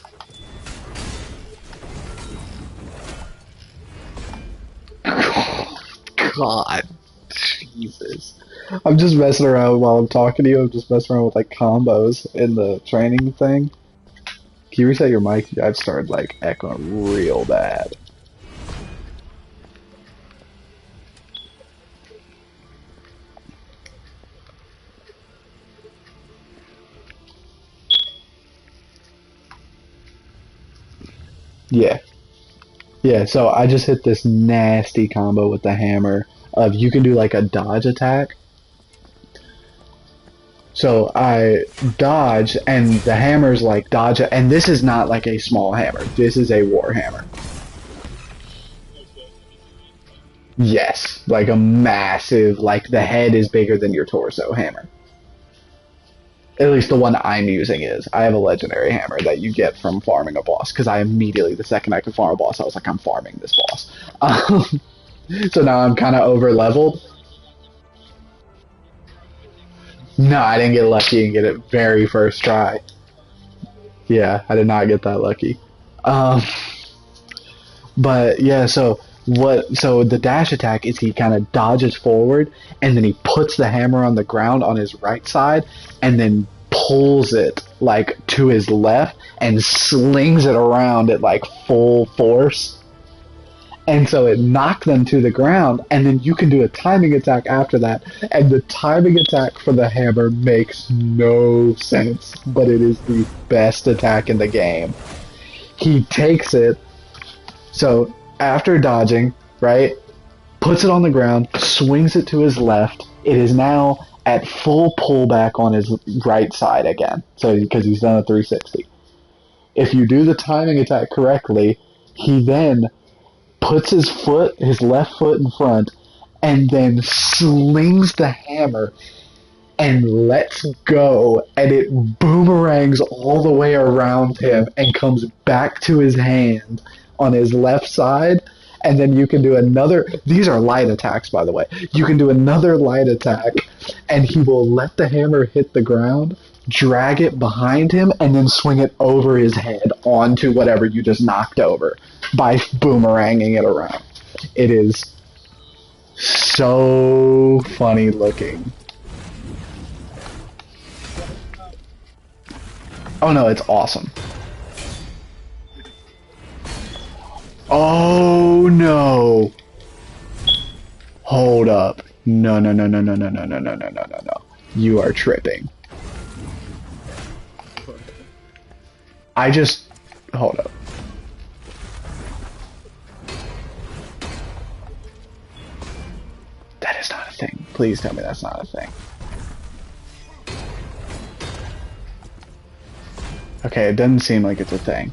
God. Jesus. I'm just messing around while I'm talking to you. I'm just messing around with like combos in the training thing. Can you reset your mic? I've started like echoing real bad. Yeah. Yeah, so I just hit this nasty combo with the hammer of you can do like a dodge attack. So I dodge and the hammer's like dodge, and this is not like a small hammer. This is a war hammer. Yes, like a massive, like the head is bigger than your torso hammer. At least the one I'm using is. I have a legendary hammer that you get from farming a boss, because I immediately, the second I could farm a boss, I was like, I'm farming this boss. So now I'm kind of over leveled. No, I didn't get lucky and get it very first try. Yeah, I did not get that lucky. Um, but yeah, so the dash attack is he kind of dodges forward and then he puts the hammer on the ground on his right side and then pulls it like to his left and slings it around at like full force. And so it knocked them to the ground, and then you can do a timing attack after that. And the timing attack for the hammer makes no sense, but it is the best attack in the game. He takes it, so after dodging, right, puts it on the ground, swings it to his left. It is now at full pullback on his right side again, so because he's done a 360. If you do the timing attack correctly, he then puts his left foot in front, and then slings the hammer and lets go, and it boomerangs all the way around him and comes back to his hand on his left side. And then you can do another, these are light attacks by the way, you can do another light attack and he will let the hammer hit the ground, drag it behind him, and then swing it over his head onto whatever you just knocked over by boomeranging it around. It is so funny looking. Oh no, it's awesome. Oh no. Hold up. No, no, no, no, no, no, no, no, no, no, no, no, no. You are tripping. I just... Hold up. That is not a thing. Please tell me that's not a thing. Okay, it doesn't seem like it's a thing.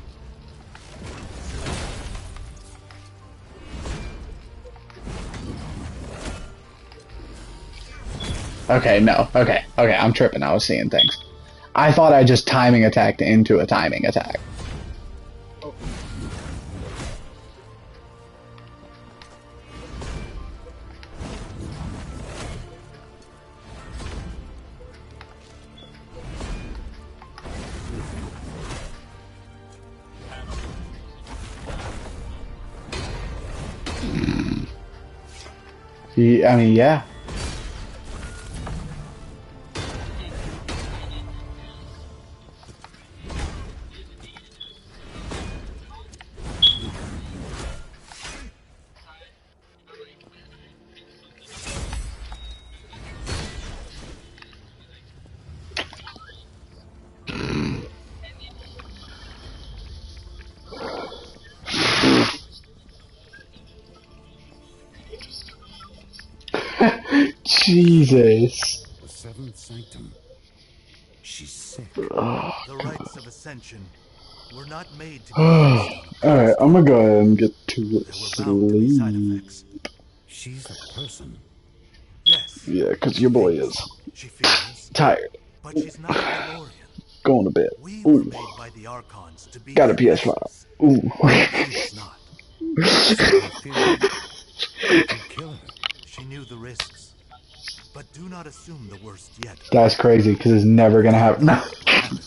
Okay, no. Okay, okay, I'm tripping. I was seeing things. I thought I just timing attacked into a timing attack. Oh, I mean, yeah. Jesus. The seventh sanctum. She's sick. The rites of ascension were not made to be used on a Alright, I'm pedestal. gonna go ahead and get to There were bound to be side sleep. effects. She's a person. Yes, Yeah, because she your boy thinks, is she feels, tired. but she's not a Valorian. Going to bed. We were Ooh, made by the Archons to be got a their PS5. vessels. Ooh. She was not. So inferior. You could kill her. She knew the risks. But do not assume the worst yet. That's crazy, because it's never gonna happen. Know what will happen.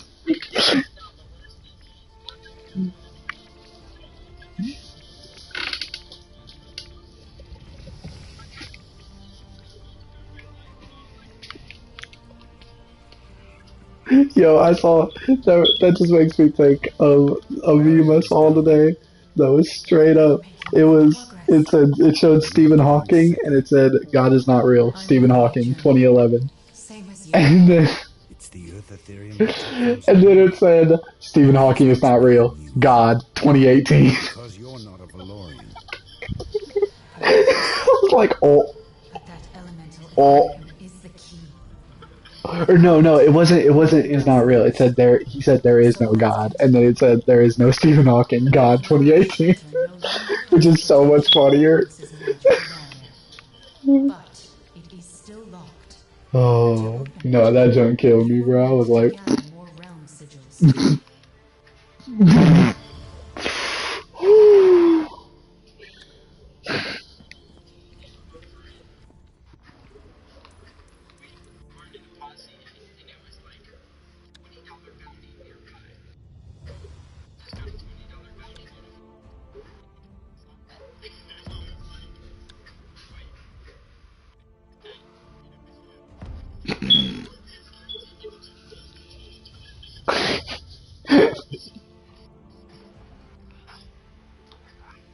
Yo, I saw that just makes me think of a meme I saw today that was straight up. It showed Stephen Hawking and it said God is not real. Stephen Hawking 2011. Same as you. And then It's the Earth Ethereum that comes and then it said Stephen Hawking is not real. God 2018. because you're not a Valorian. I was like, oh, But that elemental oh. Ethereum is the key. Or no, it wasn't. It's not real. It said there. He said there is no God, and then it said there is no Stephen Hawking. God 2018, which is so much funnier. This is a magical barrier. But it is still locked. Oh no, that junk killed me, bro. I was like, Gather more realm sigils.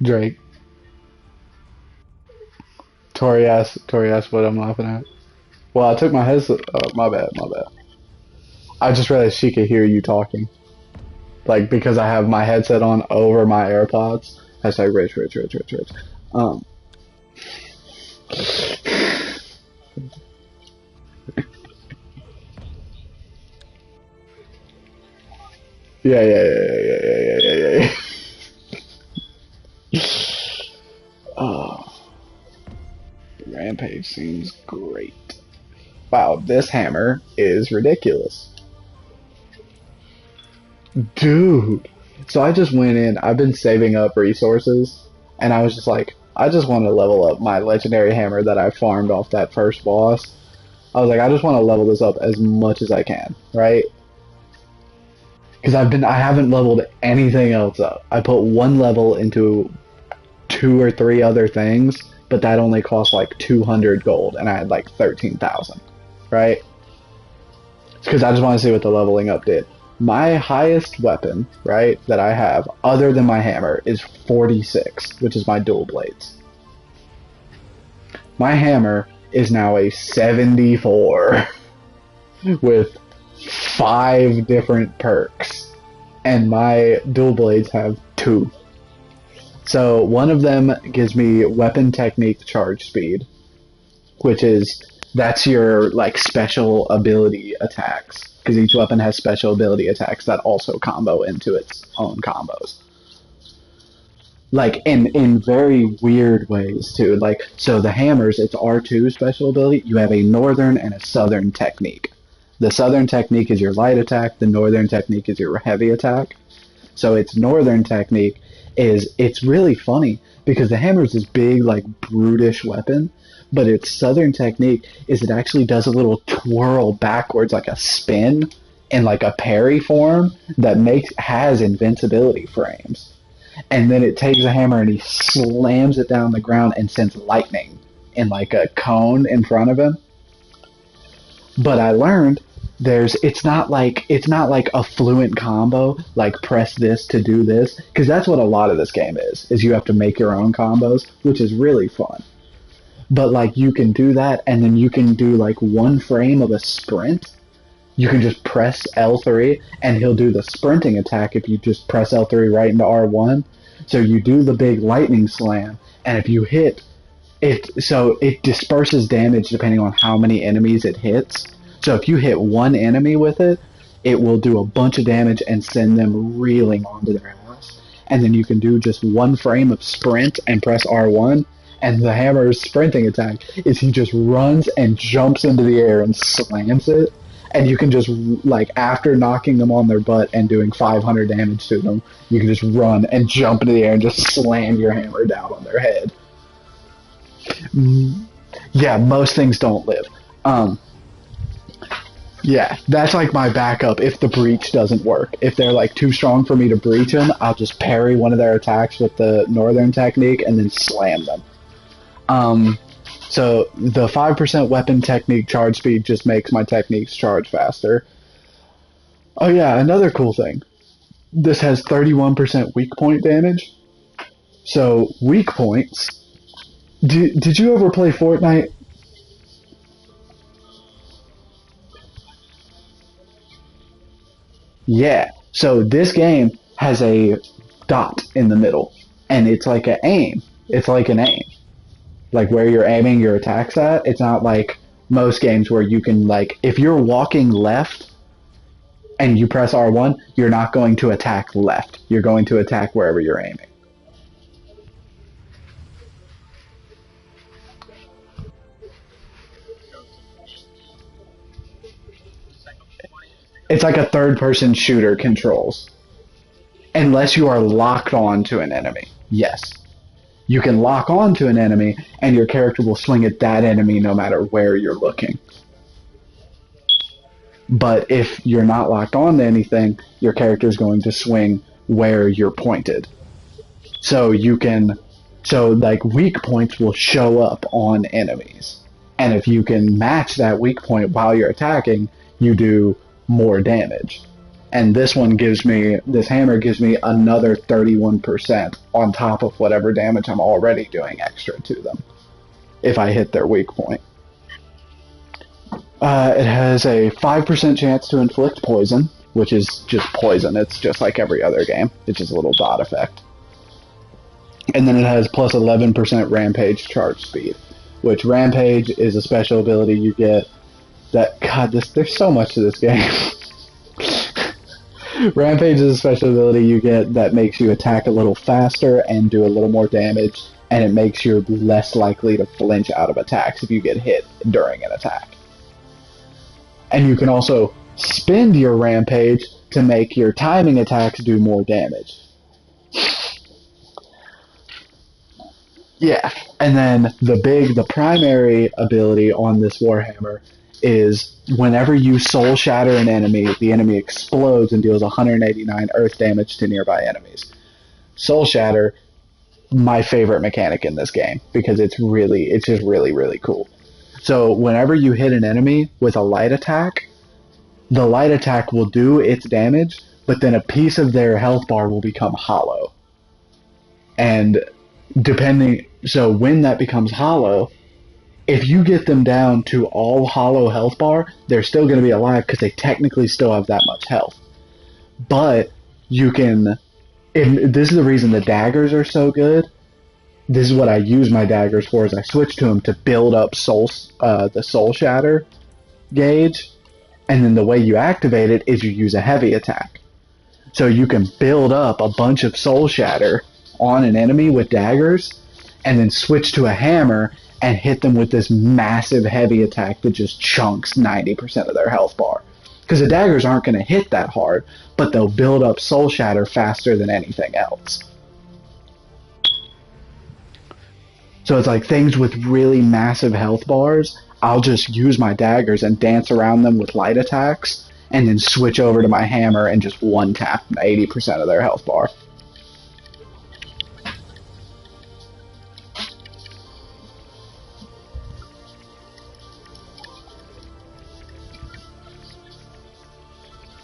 Drake. Tori asked what I'm laughing at. Well, I took my headset. Oh, my bad. I just realized she could hear you talking. Like, because I have my headset on over my AirPods. Hashtag rich. Um. Yeah. Oh, Rampage seems great. Wow, this hammer is ridiculous. Dude. So I just went in, I've been saving up resources, and I was just like, I just want to level up my legendary hammer that I farmed off that first boss. I was like, I just want to level this up as much as I can, right? Because I haven't leveled anything else up. I put one level into 2 or 3 other things, but that only cost like 200 gold, and I had like 13,000, right? Because I just want to see what the leveling up did. My highest weapon, right, that I have, other than my hammer, is 46, which is my dual blades. My hammer is now a 74 with 5 different perks, and my dual blades have 2. So one of them gives me weapon technique charge speed, which is that's your like special ability attacks, because each weapon has special ability attacks that also combo into its own combos. like in very weird ways too. Like so, the hammers, it's R2 special ability. You have a northern and a southern technique. The southern technique is your light attack. The northern technique is your heavy attack. So its northern technique is it's really funny because the hammer is this big like brutish weapon, but its southern technique is it actually does a little twirl backwards like a spin in like a parry form that has invincibility frames. And then it takes a hammer and he slams it down the ground and sends lightning in like a cone in front of him. But I learned it's not like a fluent combo like press this to do this, because that's what a lot of this game is you have to make your own combos, which is really fun. But like you can do that, and then you can do like one frame of a sprint. You can just press L3 and he'll do the sprinting attack if you just press L3 right into R1. So you do the big lightning slam, and if you hit it, so it disperses damage depending on how many enemies it hits. So if you hit one enemy with it, it will do a bunch of damage and send them reeling onto their ass. And then you can do just one frame of sprint and press R1, and the hammer's sprinting attack is he just runs and jumps into the air and slams it. And you can just, like, after knocking them on their butt and doing 500 damage to them, you can just run and jump into the air and just slam your hammer down on their head. Yeah, most things don't live. Yeah, that's like my backup if the breach doesn't work. If they're like too strong for me to breach them, I'll just parry one of their attacks with the northern technique and then slam them. So the 5% weapon technique charge speed just makes my techniques charge faster. Oh yeah, another cool thing. This has 31% weak point damage. So weak points. Did you ever play Fortnite? Yeah. So this game has a dot in the middle, and it's like an aim. It's like an aim. Like where you're aiming your attacks at. It's not like most games where you can, like, if you're walking left and you press R1, you're not going to attack left. You're going to attack wherever you're aiming. It's like a third-person shooter controls. Unless you are locked on to an enemy. Yes. You can lock on to an enemy, and your character will swing at that enemy no matter where you're looking. But if you're not locked on to anything, your character is going to swing where you're pointed. So like weak points will show up on enemies. And if you can match that weak point while you're attacking, you do more damage. And this hammer gives me another 31% on top of whatever damage I'm already doing extra to them if I hit their weak point. It has a 5% chance to inflict poison, which is just poison. It's just like every other game. It's just a little dot effect. And then it has plus 11% rampage charge speed, which rampage is a special ability you get that, God, there's so much to this game. Rampage is a special ability you get that makes you attack a little faster and do a little more damage, and it makes you less likely to flinch out of attacks if you get hit during an attack. And you can also spend your rampage to make your timing attacks do more damage. Yeah, and then the primary ability on this Warhammer is whenever you soul shatter an enemy, the enemy explodes and deals 189 earth damage to nearby enemies. Soul shatter, my favorite mechanic in this game, because it's just really, really cool. So whenever you hit an enemy with a light attack, the light attack will do its damage, but then a piece of their health bar will become hollow. And so when that becomes hollow, if you get them down to all hollow health bar, they're still going to be alive because they technically still have that much health. But you can, and this is the reason the daggers are so good. This is what I use my daggers for, is I switch to them to build up the soul shatter gauge. And then the way you activate it is you use a heavy attack. So you can build up a bunch of soul shatter on an enemy with daggers, and then switch to a hammer and hit them with this massive heavy attack that just chunks 90% of their health bar. Because the daggers aren't going to hit that hard, but they'll build up soul shatter faster than anything else. So it's like things with really massive health bars, I'll just use my daggers and dance around them with light attacks, and then switch over to my hammer and just one tap 80% of their health bar.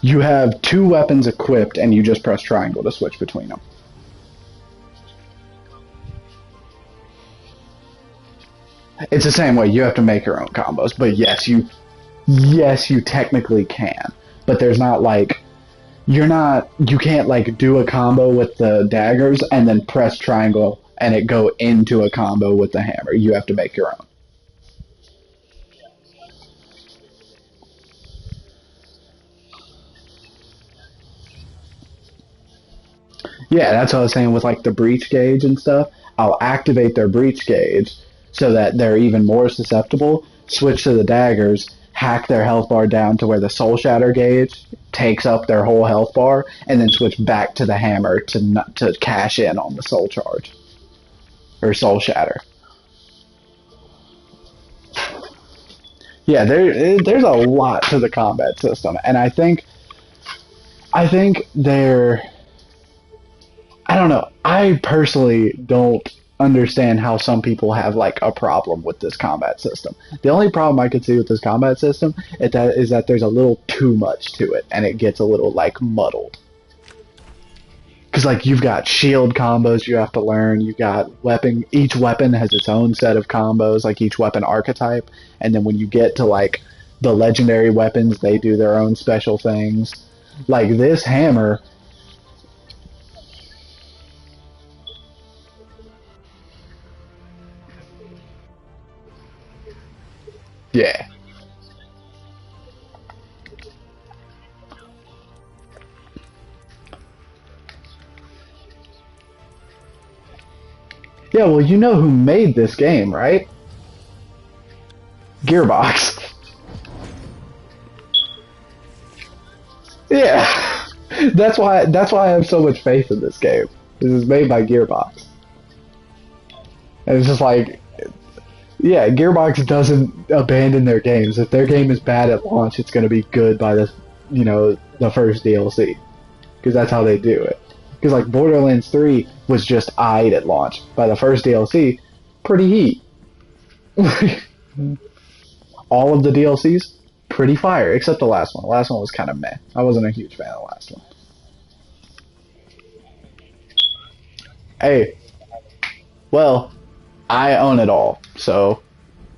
You have 2 weapons equipped, and you just press triangle to switch between them. It's the same way. You have to make your own combos, but yes, you technically can. But there's not like you can't like do a combo with the daggers and then press triangle and it go into a combo with the hammer. You have to make your own. Yeah, that's what I was saying with like the breach gauge and stuff. I'll activate their breach gauge so that they're even more susceptible, switch to the daggers, hack their health bar down to where the soul shatter gauge takes up their whole health bar, and then switch back to the hammer to cash in on the soul charge. Or soul shatter. Yeah, there's a lot to the combat system, and I think they're... I don't know. I personally don't understand how some people have like a problem with this combat system. The only problem I could see with this combat system is that there's a little too much to it, and it gets a little like muddled. Because like you've got shield combos you have to learn. You got weapon. Each weapon has its own set of combos, like each weapon archetype. And then when you get to like the legendary weapons, they do their own special things. Like this hammer. Yeah. Yeah, well, you know who made this game, right? Gearbox. Yeah. That's why I have so much faith in this game. This is made by Gearbox. And it's just like, yeah, Gearbox doesn't abandon their games. If their game is bad at launch, it's going to be good by the first DLC. Because that's how they do it. Because like Borderlands 3 was just eyed at launch. By the first DLC, pretty heat. All of the DLCs, pretty fire, except the last one. The last one was kind of meh. I wasn't a huge fan of the last one. Hey, well, I own it all, so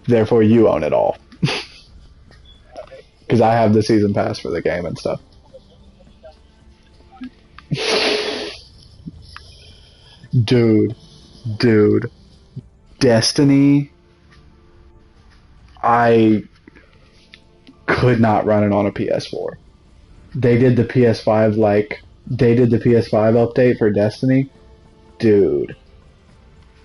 therefore you own it all. Because I have the season pass for the game and stuff. Dude, Destiny, I could not run it on a PS4. They did the PS5 update for Destiny. Dude,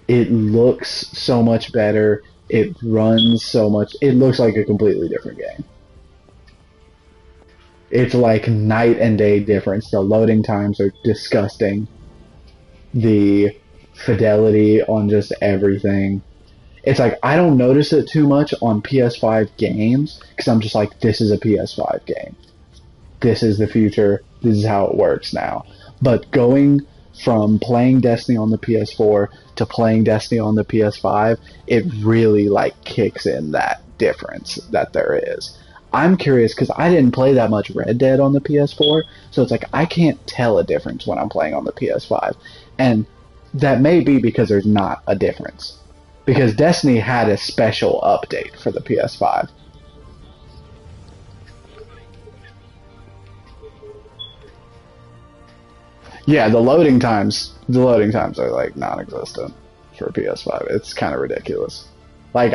it looks so much better. It runs so much. It looks like a completely different game. It's like night and day difference. The loading times are disgusting. The fidelity on just everything. It's like, I don't notice it too much on PS5 games, because I'm just like, this is a PS5 game. This is the future. This is how it works now. But going from playing Destiny on the PS4 to playing Destiny on the PS5, it really like kicks in that difference that there is. I'm curious because I didn't play that much Red Dead on the PS4, so it's like I can't tell a difference when I'm playing on the PS5. And that may be because there's not a difference. Because Destiny had a special update for the PS5. Yeah, the loading times are like non-existent for PS5. It's kind of ridiculous. Like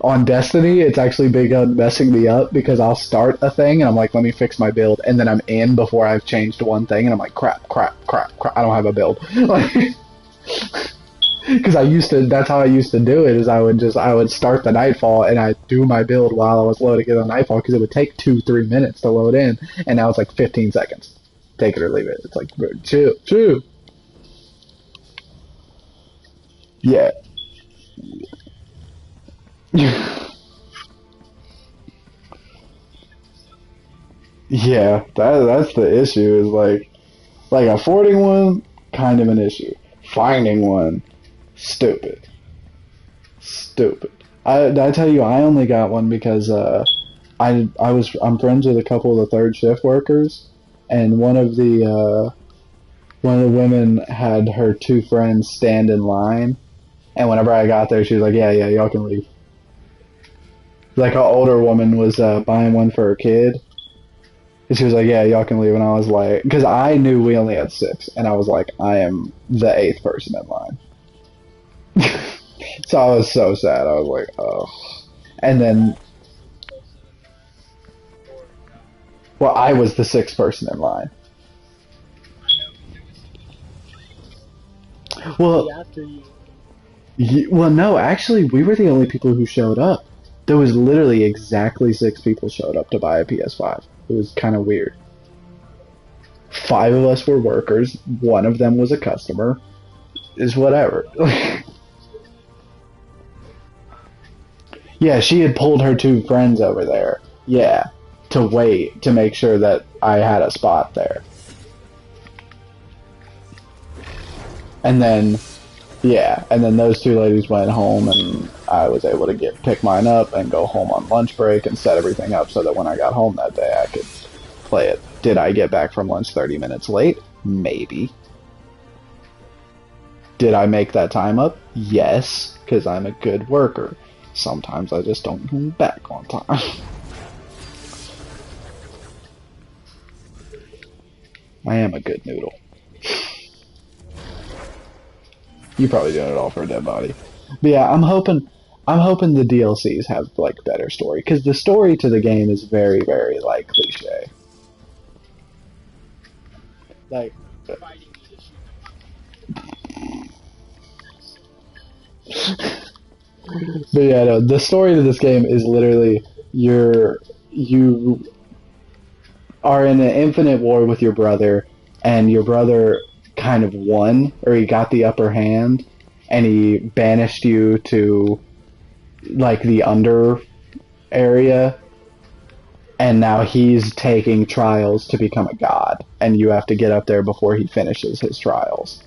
on Destiny, it's actually begun messing me up because I'll start a thing and I'm like, let me fix my build, and then I'm in before I've changed one thing and I'm like, crap, I don't have a build. Like, Because that's how I used to do it. Is I would start the Nightfall and I'd do my build while I was loading it on Nightfall because it would take 2-3 minutes to load in, and now it's like 15 seconds. Take it or leave it. It's like chill, chill. Yeah. Yeah, that's the issue. Is like affording one, kind of an issue. Finding one, stupid, stupid. Did I tell you I only got one because I'm friends with a couple of the third shift workers, and one of the women had her two friends stand in line, and whenever I got there, she was like, "Yeah, y'all can leave." Like an older woman was buying one for her kid, and she was like, "Yeah, y'all can leave." And I was like, because I knew we only had 6, and I was like, I am the 8th person in line. So I was so sad. I was like, oh. And then, well, I was the 6th person in line. Well, well, no, actually, we were the only people who showed up. There was literally exactly 6 people showed up to buy a PS5. It was kind of weird. 5 of us were workers. 1 of them was a customer. Is whatever. Yeah, she had pulled her 2 friends over there. Yeah, to wait to make sure that I had a spot there. And then, yeah, and then those 2 ladies went home, and I was able to pick mine up and go home on lunch break and set everything up so that when I got home that day I could play it. Did I get back from lunch 30 minutes late? Maybe. Did I make that time up? Yes, because I'm a good worker. Sometimes I just don't come back on time. I am a good noodle. You probably doing it all for a dead body. But yeah, I'm hoping the DLCs have like better story, because the story to the game is very, very like cliche. Like, but yeah, no, the story to this game is literally you are in an infinite war with your brother, and your brother kind of won, or he got the upper hand, and he banished you to like the under area, and now he's taking trials to become a god, and you have to get up there before he finishes his trials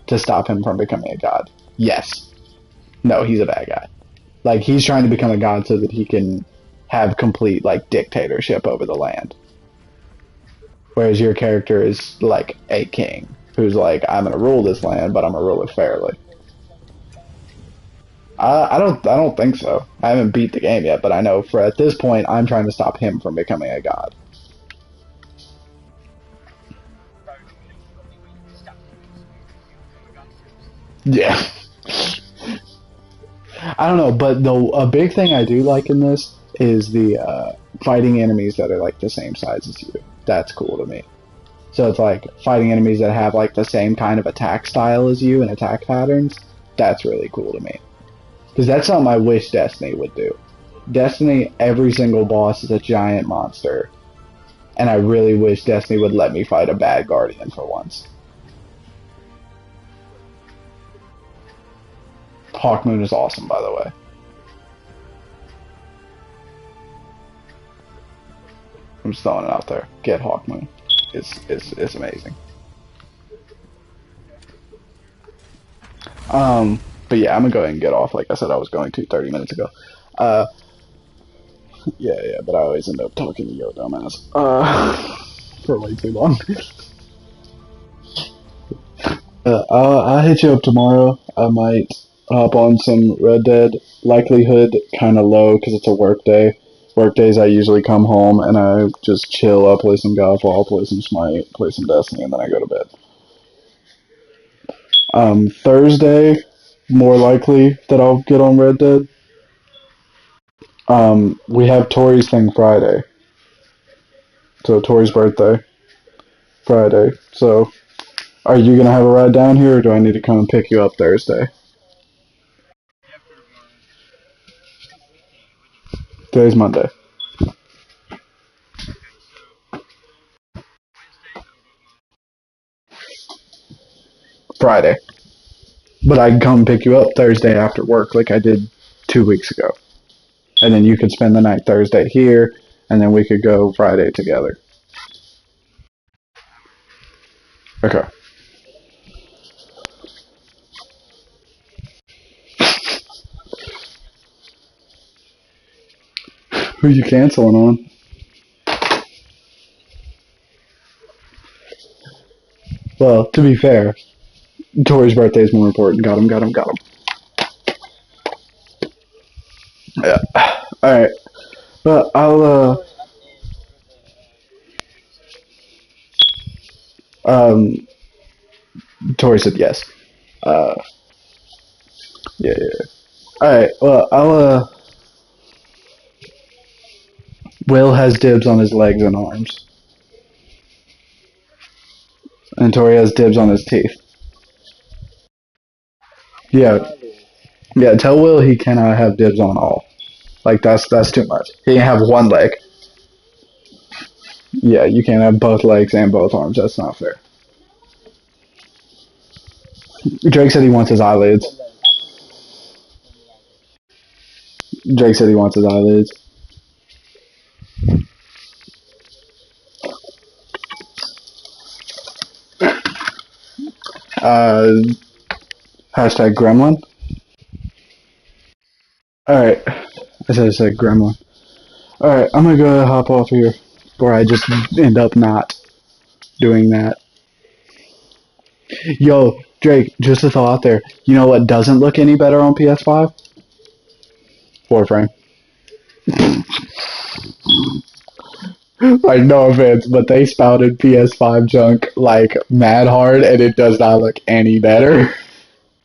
to stop him from becoming a god. Yes. No, he's a bad guy. Like, he's trying to become a god so that he can have complete like dictatorship over the land. Whereas your character is like a king who's like, I'm gonna rule this land, but I'm gonna rule it fairly. I don't think so. I haven't beat the game yet, but I know for at this point, I'm trying to stop him from becoming a god. Yeah. I don't know, but a big thing I do like in this is the fighting enemies that are like the same size as you. That's cool to me. So it's like fighting enemies that have like the same kind of attack style as you and attack patterns. That's really cool to me. Because that's something I wish Destiny would do. Destiny, every single boss is a giant monster. And I really wish Destiny would let me fight a bad guardian for once. Hawkmoon is awesome, by the way. I'm just throwing it out there. Get Hawkmoon. It's amazing. But yeah, I'm gonna go ahead and get off. Like I said, I was going to 30 minutes ago. Uh, yeah, but I always end up talking to yo dumbass. For way too long. I'll hit you up tomorrow. I might hop on some Red Dead. Likelihood kind of low because it's a work day. Work days I usually come home and I just chill. I'll play some Godfall, play some Smite, play some Destiny, and then I go to bed. Thursday, more likely that I'll get on Red Dead. We have Tori's thing Friday. So Tori's birthday. Friday. So Are you gonna have a ride down here, or do I need to come and pick you up Thursday? Today's Monday. Friday. But I can come pick you up Thursday after work like I did 2 weeks ago. And then you could spend the night Thursday here, and then we could go Friday together. Okay. Who you canceling on? Well, to be fair, Tori's birthday is more important. Got him, got him, got him. Yeah. Alright. But um, Tori said yes. Uh, yeah, yeah. Alright, well, Will has dibs on his legs and arms. And Tori has dibs on his teeth. Yeah. Yeah, tell Will he cannot have dibs on all. Like, that's too much. He can have one leg. Yeah, you can't have both legs and both arms. That's not fair. Drake said he wants his eyelids. Drake said he wants his eyelids. Uh, hashtag gremlin. Alright. I said gremlin. Alright, I'm gonna go hop off here. Or I just end up not doing that. Yo, Drake, just a thought out there. You know what doesn't look any better on PS5? Warframe. Like, no offense, but they spouted PS5 junk like mad hard, and it does not look any better.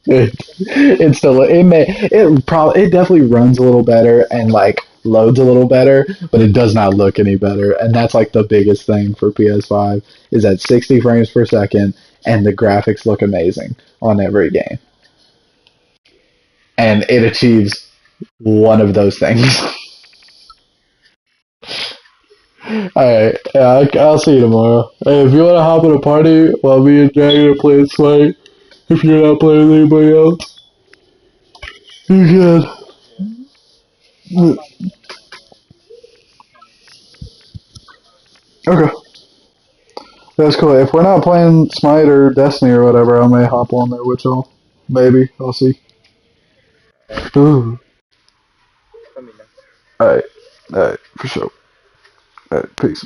It's still it definitely runs a little better and like loads a little better, but it does not look any better. And that's like the biggest thing for PS5 is at 60 frames per second, and the graphics look amazing on every game, and it achieves one of those things. Alright, yeah, I'll see you tomorrow. Hey, if you want to hop in a party while me and Dragon are playing Smite, if you're not playing with anybody else, you can. Okay, that's cool. If we're not playing Smite or Destiny or whatever, I may hop on there with y'all. Maybe. I'll see. Ooh. Alright. Alright, for sure. Alright, peace.